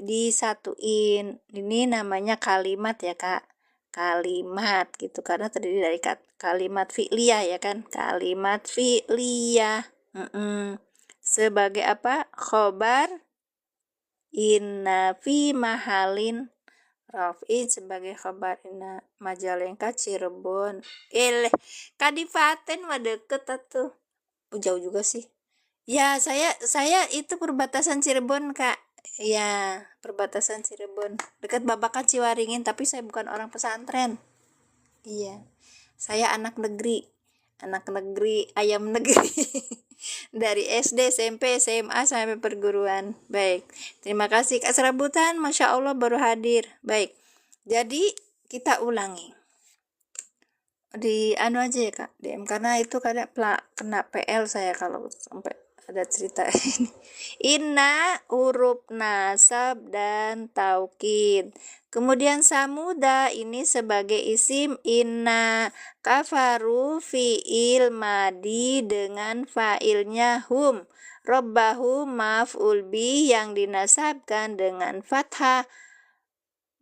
disatuin. Ini namanya kalimat ya Kak. kalimat gitu, karena terdiri dari kalimat fi'liyah ya kan, kalimat fi'liyah. Sebagai apa? Khobar inna fi mahalin raf'in, sebagai khobar inna Majalengka Cirebon. Kadipaten mah deket atuh. Jauh juga sih. Ya, saya itu perbatasan Cirebon, Kak. Ya, perbatasan Cirebon. Dekat Babakan Ciwaringin, tapi saya bukan orang pesantren. Iya. Saya anak negeri. Anak negeri, ayam negeri. Dari SD, SMP, SMA sampai perguruan. Baik. Terima kasih Kak Serabutan. Masya Allah baru hadir. Baik. Jadi kita ulangi. Di anu aja ya Kak, DM, karena itu kadang kena PL saya kalau sampai ada cerita ini. Inna huruf nasab dan taukid. Kemudian samuda ini sebagai isim inna. Kafaru fi'il madi dengan fa'ilnya hum. Robbahu maf'ul bih yang dinasabkan dengan fathah.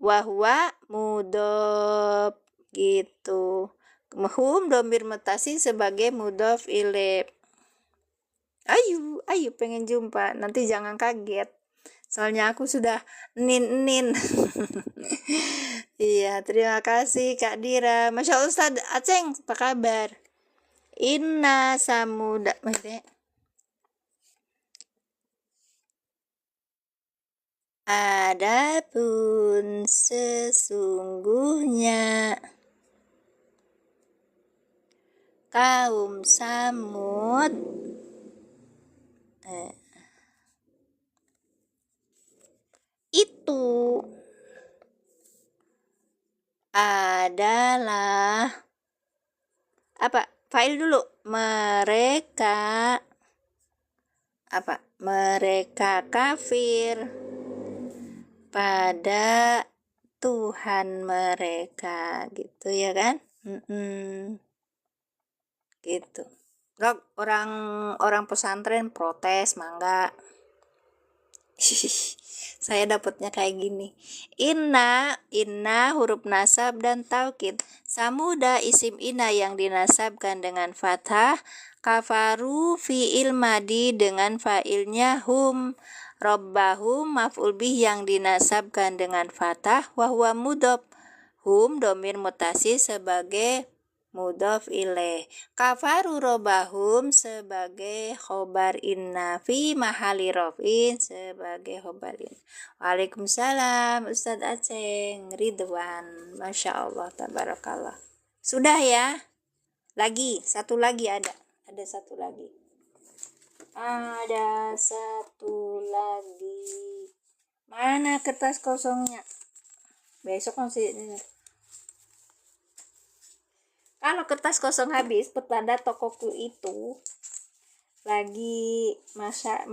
Wahwa mudhof gitu. Hum domir mutasi sebagai mudhof ilaih. Ayo pengen jumpa, nanti jangan kaget. Soalnya aku sudah nin. Iya, terima kasih Kak Dira. Masya Allah Ustaz Aceng, apa kabar? Inna samuda. Adapun sesungguhnya kaum Samud itu adalah apa? Fa'il dulu. Mereka kafir pada Tuhan mereka, gitu ya kan? Gitu. Orang pesantren protes, mangga. Saya dapatnya kayak gini. Inna huruf nasab dan taukid. Samuda isim inna yang dinasabkan dengan fathah. Kafaru fi'il madi dengan fa'ilnya hum. Robbahu maf'ul bih yang dinasabkan dengan fathah. Wahwa mudhof. Hum domir mutasi sebagai mudhof ilaih. Kafaru robahum sebagai khobar inna fi mahali rofin sebagai khobar inna. Waalaikumsalam Ustadz Aceng Ridwan. Masya Allah tabarakallah. Sudah ya? Satu lagi ada satu lagi. Ada satu lagi. Mana kertas kosongnya? Besok masih ini. Kalau kertas kosong habis, petanda tokoku itu lagi masak.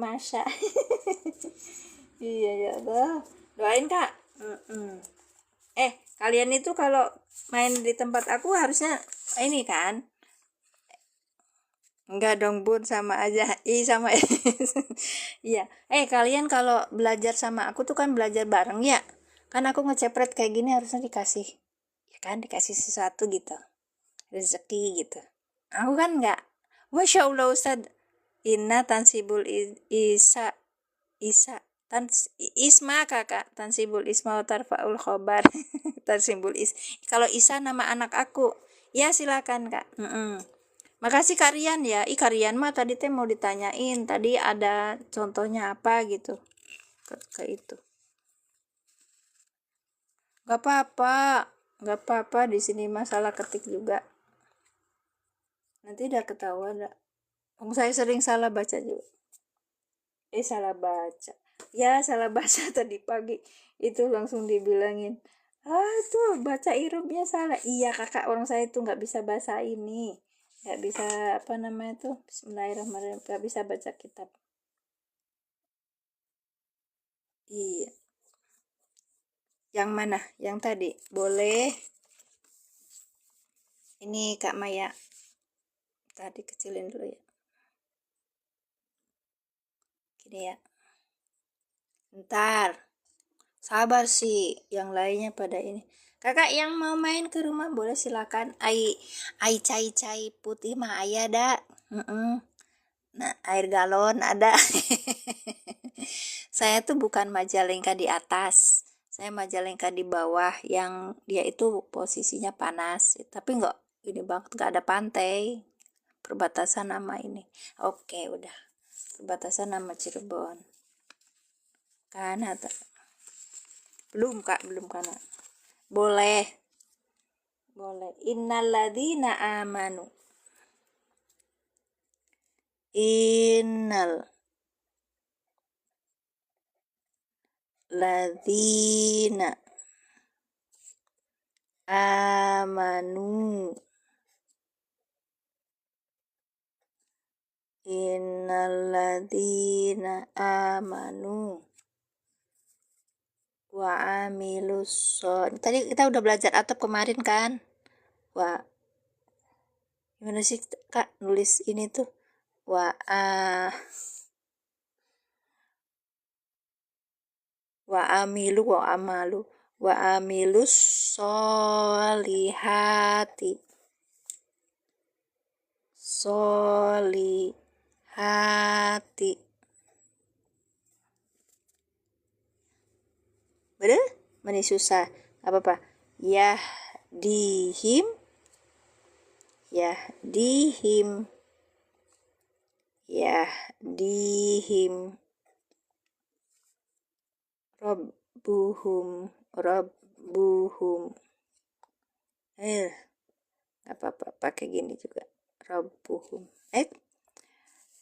Iya ya Allah. Doain Kak. Kalian itu kalau main di tempat aku harusnya ini kan? Enggak dong Bun, sama aja. Sama. Iya. Kalian kalau belajar sama aku tuh kan belajar bareng ya. Kan aku ngecepret kayak gini harusnya dikasih. Ya kan, dikasih sesuatu gitu. Rezeki gitu. Aku kan enggak. Masya Allah Ustaz. Inna tansibul isma kakak, tansibul isma wa tarfa'ul khobar. Tansibul kalau Isa nama anak aku. Ya silakan Kak. Makasih Kak Rian ya. Kak Rian mah tadi teh mau ditanyain. Tadi ada contohnya apa gitu. Ke itu. Gak apa-apa. Di sini masalah ketik juga. Nanti udah ketahuan dah. Saya sering salah baca juga. Salah baca. Ya, salah baca tadi pagi. Itu langsung dibilangin. Tuh baca irubnya salah. Iya kakak, orang saya tuh gak bisa bahasa ini. Gak bisa, apa namanya tuh, Bismillahirrahmanirrahim. Gak bisa baca kitab. Iya. Yang mana? Yang tadi? Boleh. Ini Kak Maya. Tadi kecilin dulu ya. Gini ya. Ntar. Sabar sih. Yang lainnya pada ini. Kakak yang mau main ke rumah boleh silakan. Ai cai putih mah aya da. Nah, air galon ada. Saya tuh bukan Majalengka di atas. Saya Majalengka di bawah yang dia itu posisinya panas. Tapi enggak ini banget, enggak ada pantai. Perbatasan sama ini. Oke, udah. Perbatasan sama Cirebon. Kan belum Kak, belum karena. Boleh. Innalladzina amanu. Innal ladzina amanu. Innalladzina amanu wa amilus tadi kita udah belajar atap kemarin kan. Gimana sih Kak nulis ini tuh? Wa amilus solihati bener? Mana susah apa yahdihim rabbuhum apa pakai gini juga rabbuhum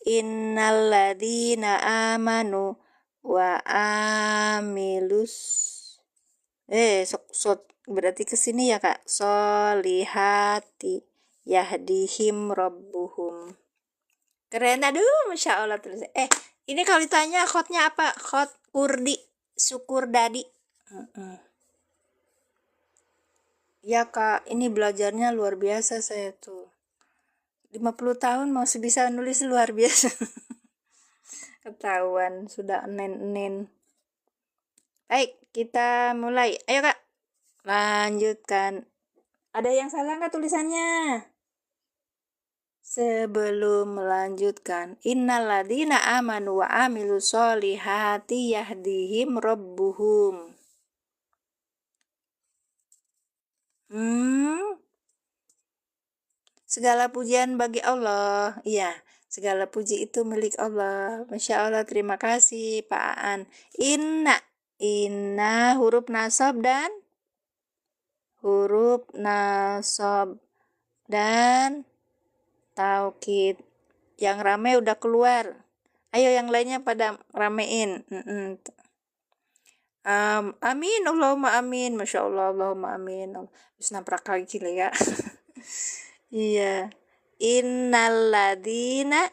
innalladzina amanu wa amilus berarti kesini ya Kak, solihati yahdihim rabbuhum. Keren, aduh Masya Allah terus. Ini kalau ditanya khotnya apa? Khot kurdi, syukur dadi. Ya Kak, ini belajarnya luar biasa saya tuh. 50 tahun masih bisa nulis luar biasa. Ketahuan sudah enen. Baik, kita mulai. Ayo Kak, lanjutkan. Ada yang salah nggak tulisannya? Sebelum melanjutkan, innalladzina amanu wa amilus solihati yahdihim rabbuhum. Segala pujian bagi Allah. Iya, segala puji itu milik Allah. Masya Allah, terima kasih Pak Aan. Inna huruf nasab dan taukid. Yang rame udah keluar. Ayo yang lainnya pada ramein. Amin, Allahumma amin. Masya Allah, Allahumma amin. Bisa naprak lagi ya. Iya. Innalladzina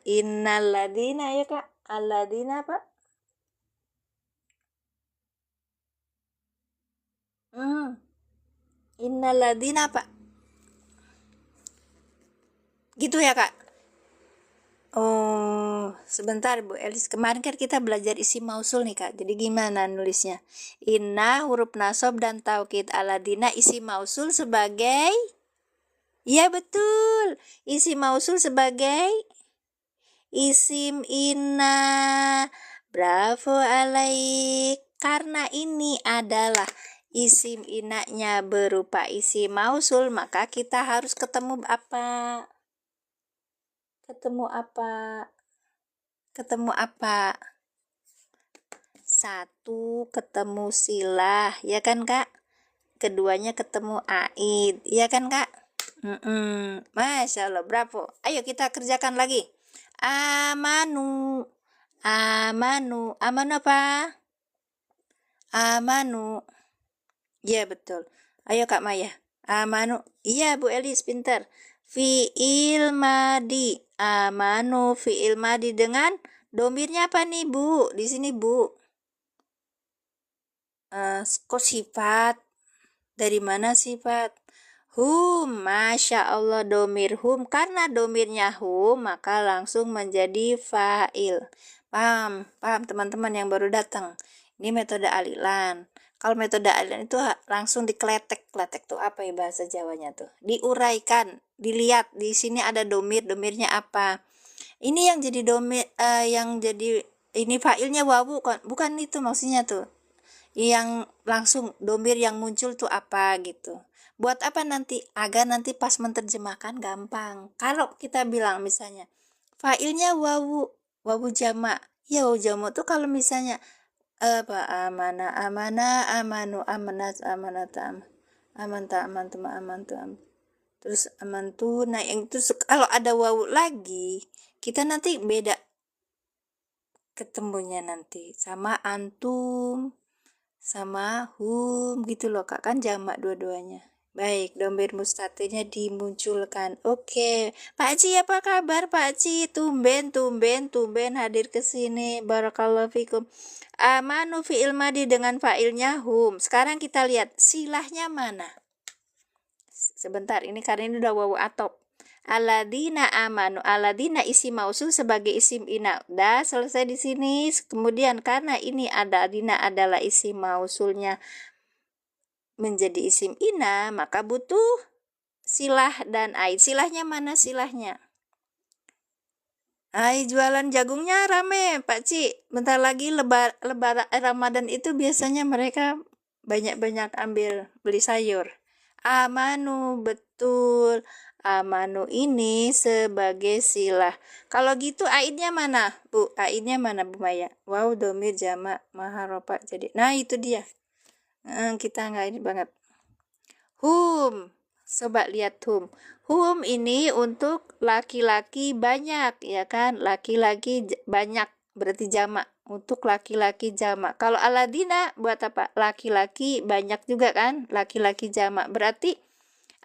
ya Kak. Alladzina apa? Innalladzina apa? Gitu ya Kak. Oh, sebentar Bu Elis. Kemarin kan kita belajar isi mausul nih Kak. Jadi gimana nulisnya? Inna huruf nasab dan taukid, aladina isi mausul sebagai. Ya betul. Isi mausul sebagai isim inna. Bravo alaik. Karena ini adalah isim inanya berupa isi mausul, maka kita harus ketemu apa? Ketemu apa? Satu, ketemu silah, ya kan Kak? Keduanya ketemu aid, ya kan Kak? Masya Allah, bravo. Ayo kita kerjakan lagi. Amanu apa? Amanu. Ya betul. Ayo Kak Maya. Amanu. Iya Bu Elis, pintar. Fi'il madi. Amanu fi'il madi dengan domirnya apa nih Bu? Di sini Bu. Kok sifat? Dari mana sifat? Hum, Masya Allah domir hum. Karena domirnya hum, maka langsung menjadi fa'il. Paham teman-teman yang baru datang. Ini metode alilan. Kalau metode Allen itu langsung dikletek. Kletek tuh apa ya bahasa Jawanya tuh? Diuraikan, dilihat di sini ada domir, domirnya apa? Ini yang jadi domir, yang jadi ini failnya wawu, bukan itu maksudnya tuh. Yang langsung domir yang muncul tuh apa gitu. Buat apa nanti? Agar nanti pas menerjemahkan gampang. Kalau kita bilang misalnya failnya wawu, wawu jamak. Ya wawu jamak tuh kalau misalnya apa amana amana amanu amanat amanatam amanta amantuma amantu terus amantu. Nah yang itu kalau ada wawu lagi kita nanti beda ketemunya nanti sama antum sama hum gitu loh kak, kan jamak dua-duanya. Baik, domir mustatirnya dimunculkan. Oke, Pak Ci apa kabar Pak Ci? Tumben hadir ke sini. Barakallahu fikum. Amanu fi'il madi dengan fa'ilnya hum. Sekarang kita lihat silahnya mana. Sebentar, ini karena ini udah wawu atop. Aladina amanu, aladina isim mausul sebagai isim ina. Udah selesai di sini. Kemudian karena ini ada dina adalah isim mausulnya menjadi isim ina, maka butuh silah dan aid. Silahnya mana silahnya? Ay, jualan jagungnya rame, Pak Ci. Bentar lagi lebar Ramadan itu biasanya mereka banyak-banyak ambil beli sayur. Amanu, betul. Amanu ini sebagai silah. Kalau gitu aidnya mana, Bu? Aidnya mana, Bu Maya? Wow, domir jamak maharopa jadi. Nah, itu dia. Kita nggak ini banget. Hum. Coba lihat hum. Hum ini untuk laki-laki banyak, ya kan? Laki-laki banyak berarti jamak. Untuk laki-laki jamak. Kalau aladina buat apa? Laki-laki banyak juga kan? Laki-laki jamak. Berarti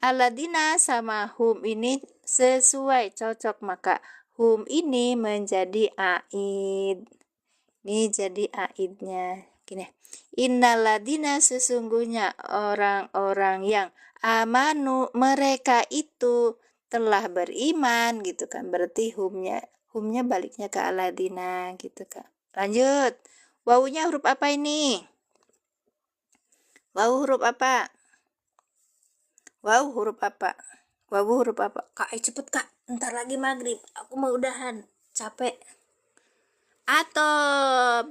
aladina sama hum ini sesuai, cocok. Maka hum ini menjadi aid. Ini jadi aidnya. Gini. Innaladina sesungguhnya orang-orang yang amanu mereka itu telah beriman gitu kan. Berarti humnya baliknya ke aladina gitu kan. Lanjut. Wawunya huruf apa ini? Wawu huruf apa? Wawu huruf apa? Wawu huruf apa? Kak, cepet kak. Ntar lagi maghrib. Aku mau udahan. Capek. Atau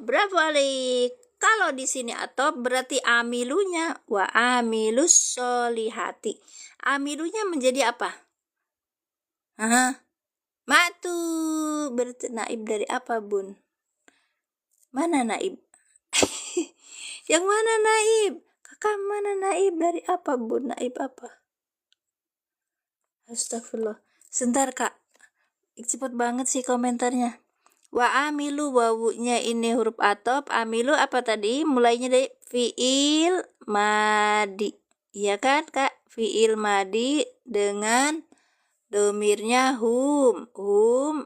berapa kali? Kalau di sini atau berarti amilunya wa amilus solihati. Amilunya menjadi apa? Matu. Berarti naib dari apa, Bun? Mana naib? Yang mana naib? Kakak mana naib dari apa, Bun? Naib apa? Astagfirullah. Sebentar, Kak. Cepet banget sih komentarnya. Wa amilu wawunya ini huruf atop. Amilu apa tadi? Mulainya dari fiil madi. Iya kan kak? Fiil madi dengan domirnya hum. Hum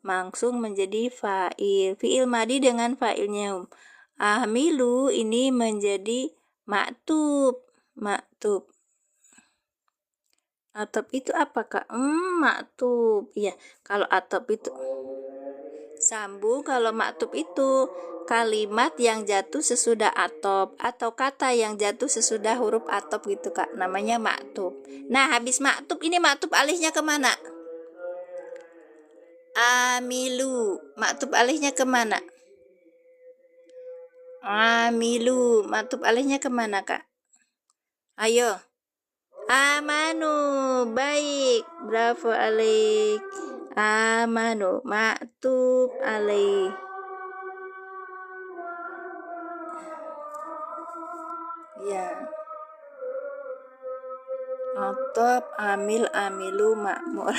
langsung menjadi fa'il. Fiil madi dengan fa'ilnya hum. Amilu ini menjadi maktub. Maktub. Atop itu apa kak? Maktub. Iya, kalau atop itu sambung. Kalau maktub itu kalimat yang jatuh sesudah atop atau kata yang jatuh sesudah huruf atop gitu kak, namanya maktub. Nah habis maktub ini maktub alihnya kemana? Amilu. Maktub alihnya kemana? Amilu. Maktub alihnya kemana kak? Ayo. Amanu. Baik, bravo alik. Amanu. Maktub alih. Ya. Atop, amil, amilu, makmur.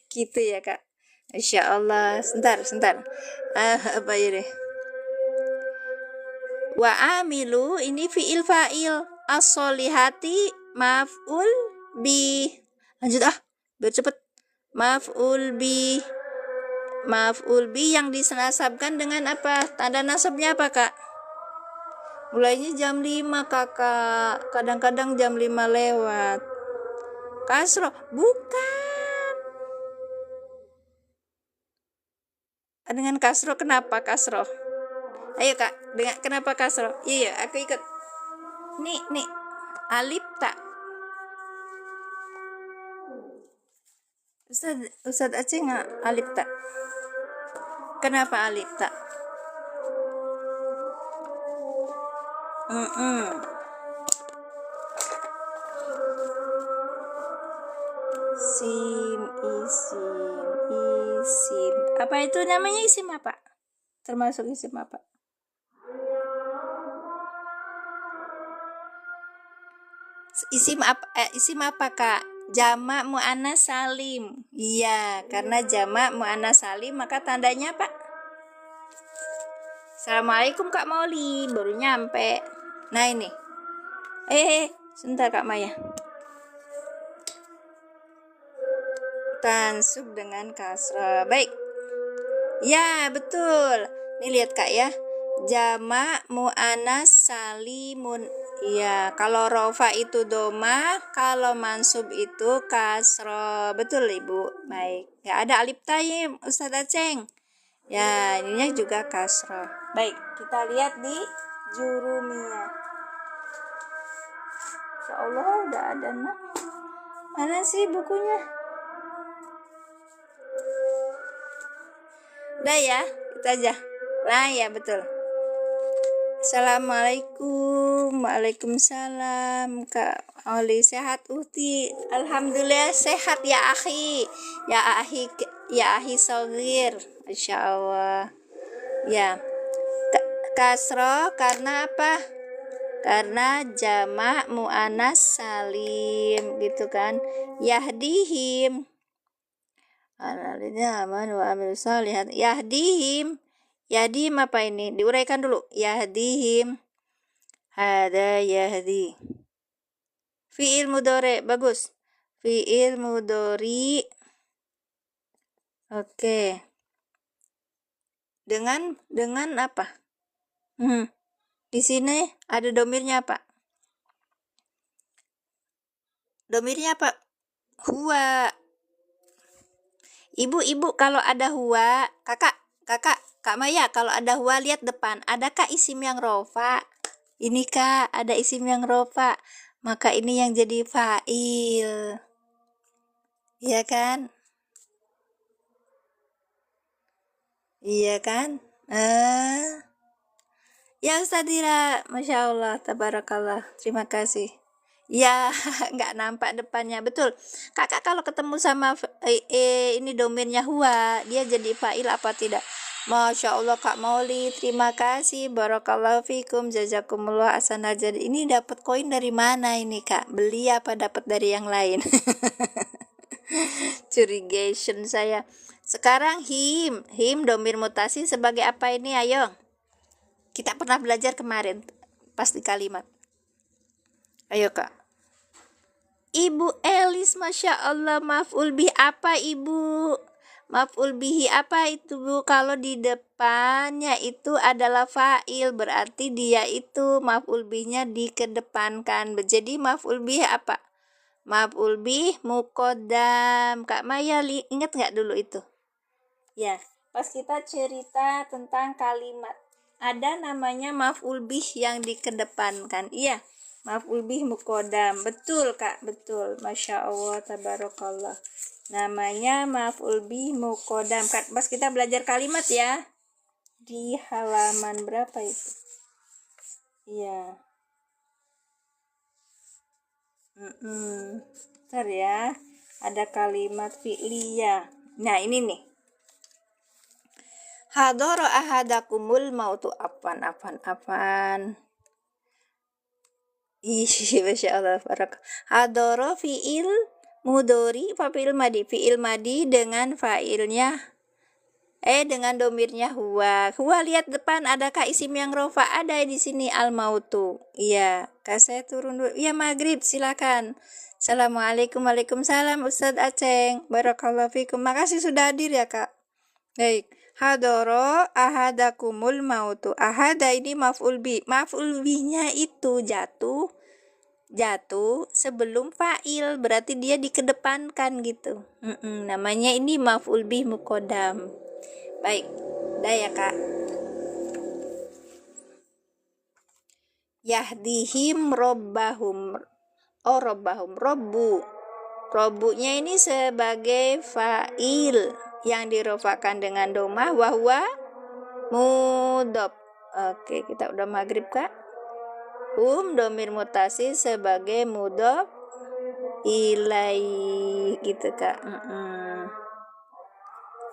Gitu ya kak. Insya Allah. Sebentar. Apa ini? Wa amilu ini fiil fa'il. As-solihati maf'ul bi. Lanjut biar cepet. Maf'ul bi. Maf'ul bi yang disenasabkan dengan apa? Tanda nasabnya apa kak? Mulainya jam 5 kakak. Kadang-kadang jam 5 lewat. Kasro. Bukan. Dengan kasro kenapa kasro? Ayo kak, dengan kenapa kasro? Iya, aku ikut. Nih, alif tak. Ustad Aceh nggak alif tak? Kenapa alif tak? Sim, isim. Apa itu namanya isim apa? Termasuk isim apa? Isim apa kak? Jamak muannas salim. Iya, karena jamak muannas salim maka tandanya apa? Assalamualaikum Kak Mauli, baru nyampe. Nah ini. Sebentar Kak Maya. Tansub dengan kasrah. Baik. Ya, betul. Nih lihat Kak ya. Jamak muannas salimun. Iya, kalau rofa itu doma, kalau mansub itu kasro. Betul Ibu. Baik. Ya ada alif taim, Ustaz Aceng. Ya, ininya juga kasro. Baik, kita lihat di jurumiyah. Insya Allah udah ada nak. Mana sih bukunya? Udah ya, itu aja. Nah ya betul. Assalamualaikum. Waalaikumsalam Kak Oli, sehat Uti? Alhamdulillah sehat ya akhi. Ya ahi sogir. Masya Allah. Ya, kasro karena apa? Karena jamak muannas salim gitu kan. Yahdihim. Alladzina amanu wa amilus shalihat. Yahdihim. Yahdihim apa ini? Diuraikan dulu. Yahdihim. Hada yahdi. Fi'il mudhari, bagus. Fi'il mudhari. Oke. Dengan apa? Di sini ada domirnya apa? Domirnya apa? Huwa. Ibu kalau ada huwa, Kak Maya, kalau ada huwa lihat depan, adakah isim yang rofa? Ini Kak, ada isim yang rofa. Maka ini yang jadi fa'il. Iya kan? Iya kan? Ya Ustadira, Masya Allah, tabarakallah, terima kasih. Ya, nggak nampak depannya, betul. Kakak kalau ketemu sama ini domainnya huwa, dia jadi fa'il apa tidak? Masya Allah Kak Mauli, terima kasih, barakallahu fikum, jazakumullah ahsanal jazaa. Ini dapat koin dari mana ini Kak? Beli apa dapat dari yang lain? Curigation saya. Sekarang him domir mutasi sebagai apa ini? Ayo. Kita pernah belajar kemarin pas di kalimat. Ayo Kak. Ibu Elis, Masya Allah, maf'ul bih apa Ibu? Maf'ul bihi apa itu Bu? Kalau di depannya itu adalah fa'il, berarti dia itu maf'ul bihnya dikedepankan. Jadi maf'ul bih apa? Maf'ul bih muqaddam. Kak Maya ingat nggak dulu itu? Ya, pas kita cerita tentang kalimat, ada namanya maf'ul bih yang dikedepankan. Iya, maf'ul bih muqaddam. Betul Kak, betul. Masya Allah, tabarakallah. Namanya maf'ul bih muqaddam. Pas kita belajar kalimat ya, di halaman berapa itu? Iya. Bentar ya, ada kalimat fi'liyah. Nah ini nih. Hadara ahadakumul mautu apaan. Masya Allah, barak. Hadara fi'il mudori, fi'il madi dengan fa'ilnya dengan domirnya huwa. Huwa lihat depan, adakah isim yang rofa? Ada di sini al mautu. Iya, Kak saya turun dulu. Iya maghrib, silakan. Assalamualaikum. Waalaikumsalam Ustadz Aceng. Barakallahu fikum. Makasih sudah hadir ya Kak. Baik. Hadoro ahadakumul mautu. Ahada ini maf'ul bi. Maf'ul bihnya itu jatuh sebelum fa'il, berarti dia dikedepankan gitu. Namanya ini maf'ul bih muqaddam. Baik, udah ya Kak. Yahdihim robbahum. Oh, robbahum. Robbunya ini sebagai fa'il yang dirofakan dengan domah wahwa mudhof. Oke, kita udah maghrib kak. Domir mutasi sebagai mudhof ilai gitu kak.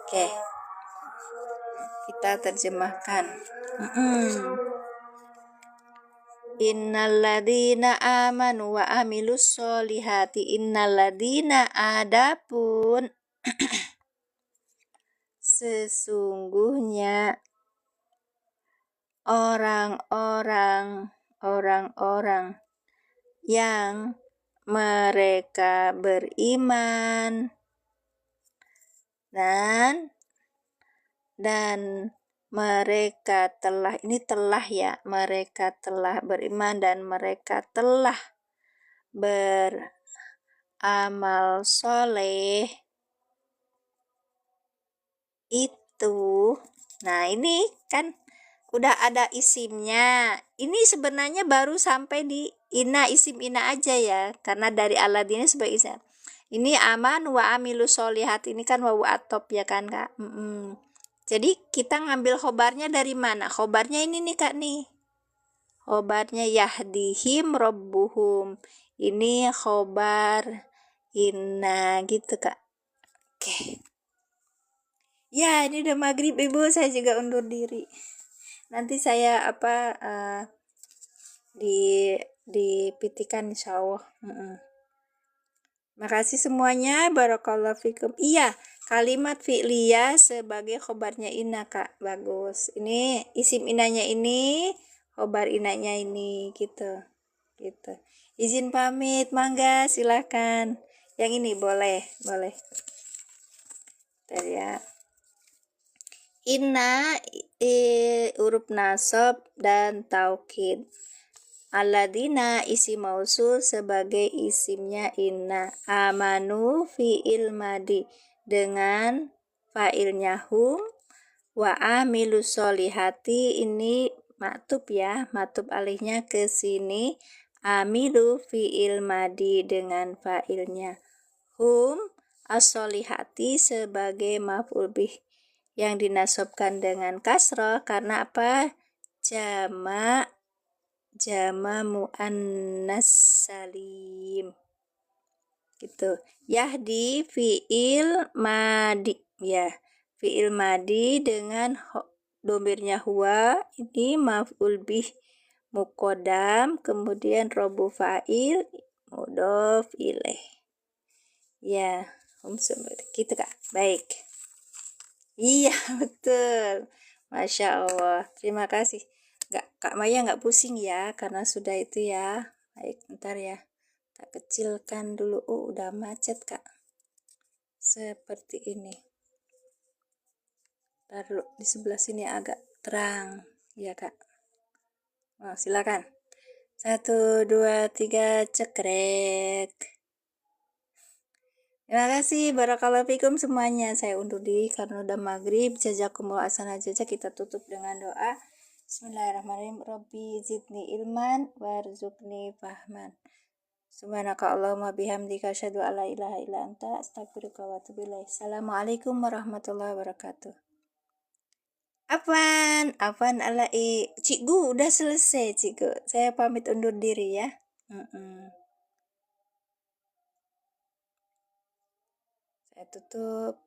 Oke, kita terjemahkan. Innalladzina amanu wa amilus solihati. Innalladzina adapun sesungguhnya orang-orang yang mereka beriman dan mereka telah, ini telah ya, mereka telah beriman dan mereka telah beramal soleh itu. Nah ini kan udah ada isimnya. Ini sebenarnya baru sampai di ina, isim ina aja ya, karena dari alladzina sebagai isim. Ini aman wa amilu solihat, ini kan wawu atop ya kan kak. Jadi kita ngambil khobarnya dari mana? Khobarnya ini nih kak nih. Khobarnya yahdihim robbuhum. Ini khobar inna gitu kak. Oke. Ya ini udah maghrib ibu, saya juga undur diri. Nanti saya dipitikan insya Allah. Makasih semuanya, barakallahu fikum. Iya, kalimat fi'liyah sebagai khobarnya ina kak, bagus. Ini isim inanya ini, khobar inanya ini, gitu. Izin pamit, mangga silakan. Yang ini boleh. Bentar ya. Inna huruf nasab dan taukid. Alladzina isi mausul sebagai isimnya inna. Amanu fi'il madi dengan fa'ilnya hum. Wa amilu solihati ini maktub ya, maktub alihnya ke sini. Amilu fi'il madi dengan fa'ilnya hum. As-solihati sebagai maf'ul bih yang dinasabkan dengan kasroh karena apa? Jama muannas salim gitu. Yahdi fi'il madi ya, fi'il madi dengan domirnya huwa, ini maf'ul bih muqaddam, kemudian robu fa'il mudhof ilaih ya. Gitu kak. Baik, iya betul, Masya Allah, terima kasih. Kak Maya nggak pusing ya karena sudah itu ya. Baik, bentar ya, tak kecilkan dulu. Udah macet kak, seperti ini. Taruh di sebelah sini agak terang ya kak. Silakan. 1, 2, 3 cekrek. Terima kasih, barakallahu fikum semuanya. Saya undur diri karena udah maghrib. Jazakumullah ahsanal jazaa. Kita tutup dengan doa. Bismillahirrahmanirrahim. Rabbi zidni ilman warzuqni fahman. Subhanaka Allahumma bihamdika asyhadu an la ilaha illa anta astaghfiruka wa atubu ilaik. Assalamualaikum warahmatullahi wabarakatuh. Apaan alai Cikgu udah selesai Cikgu. Saya pamit undur diri ya. Saya tutup.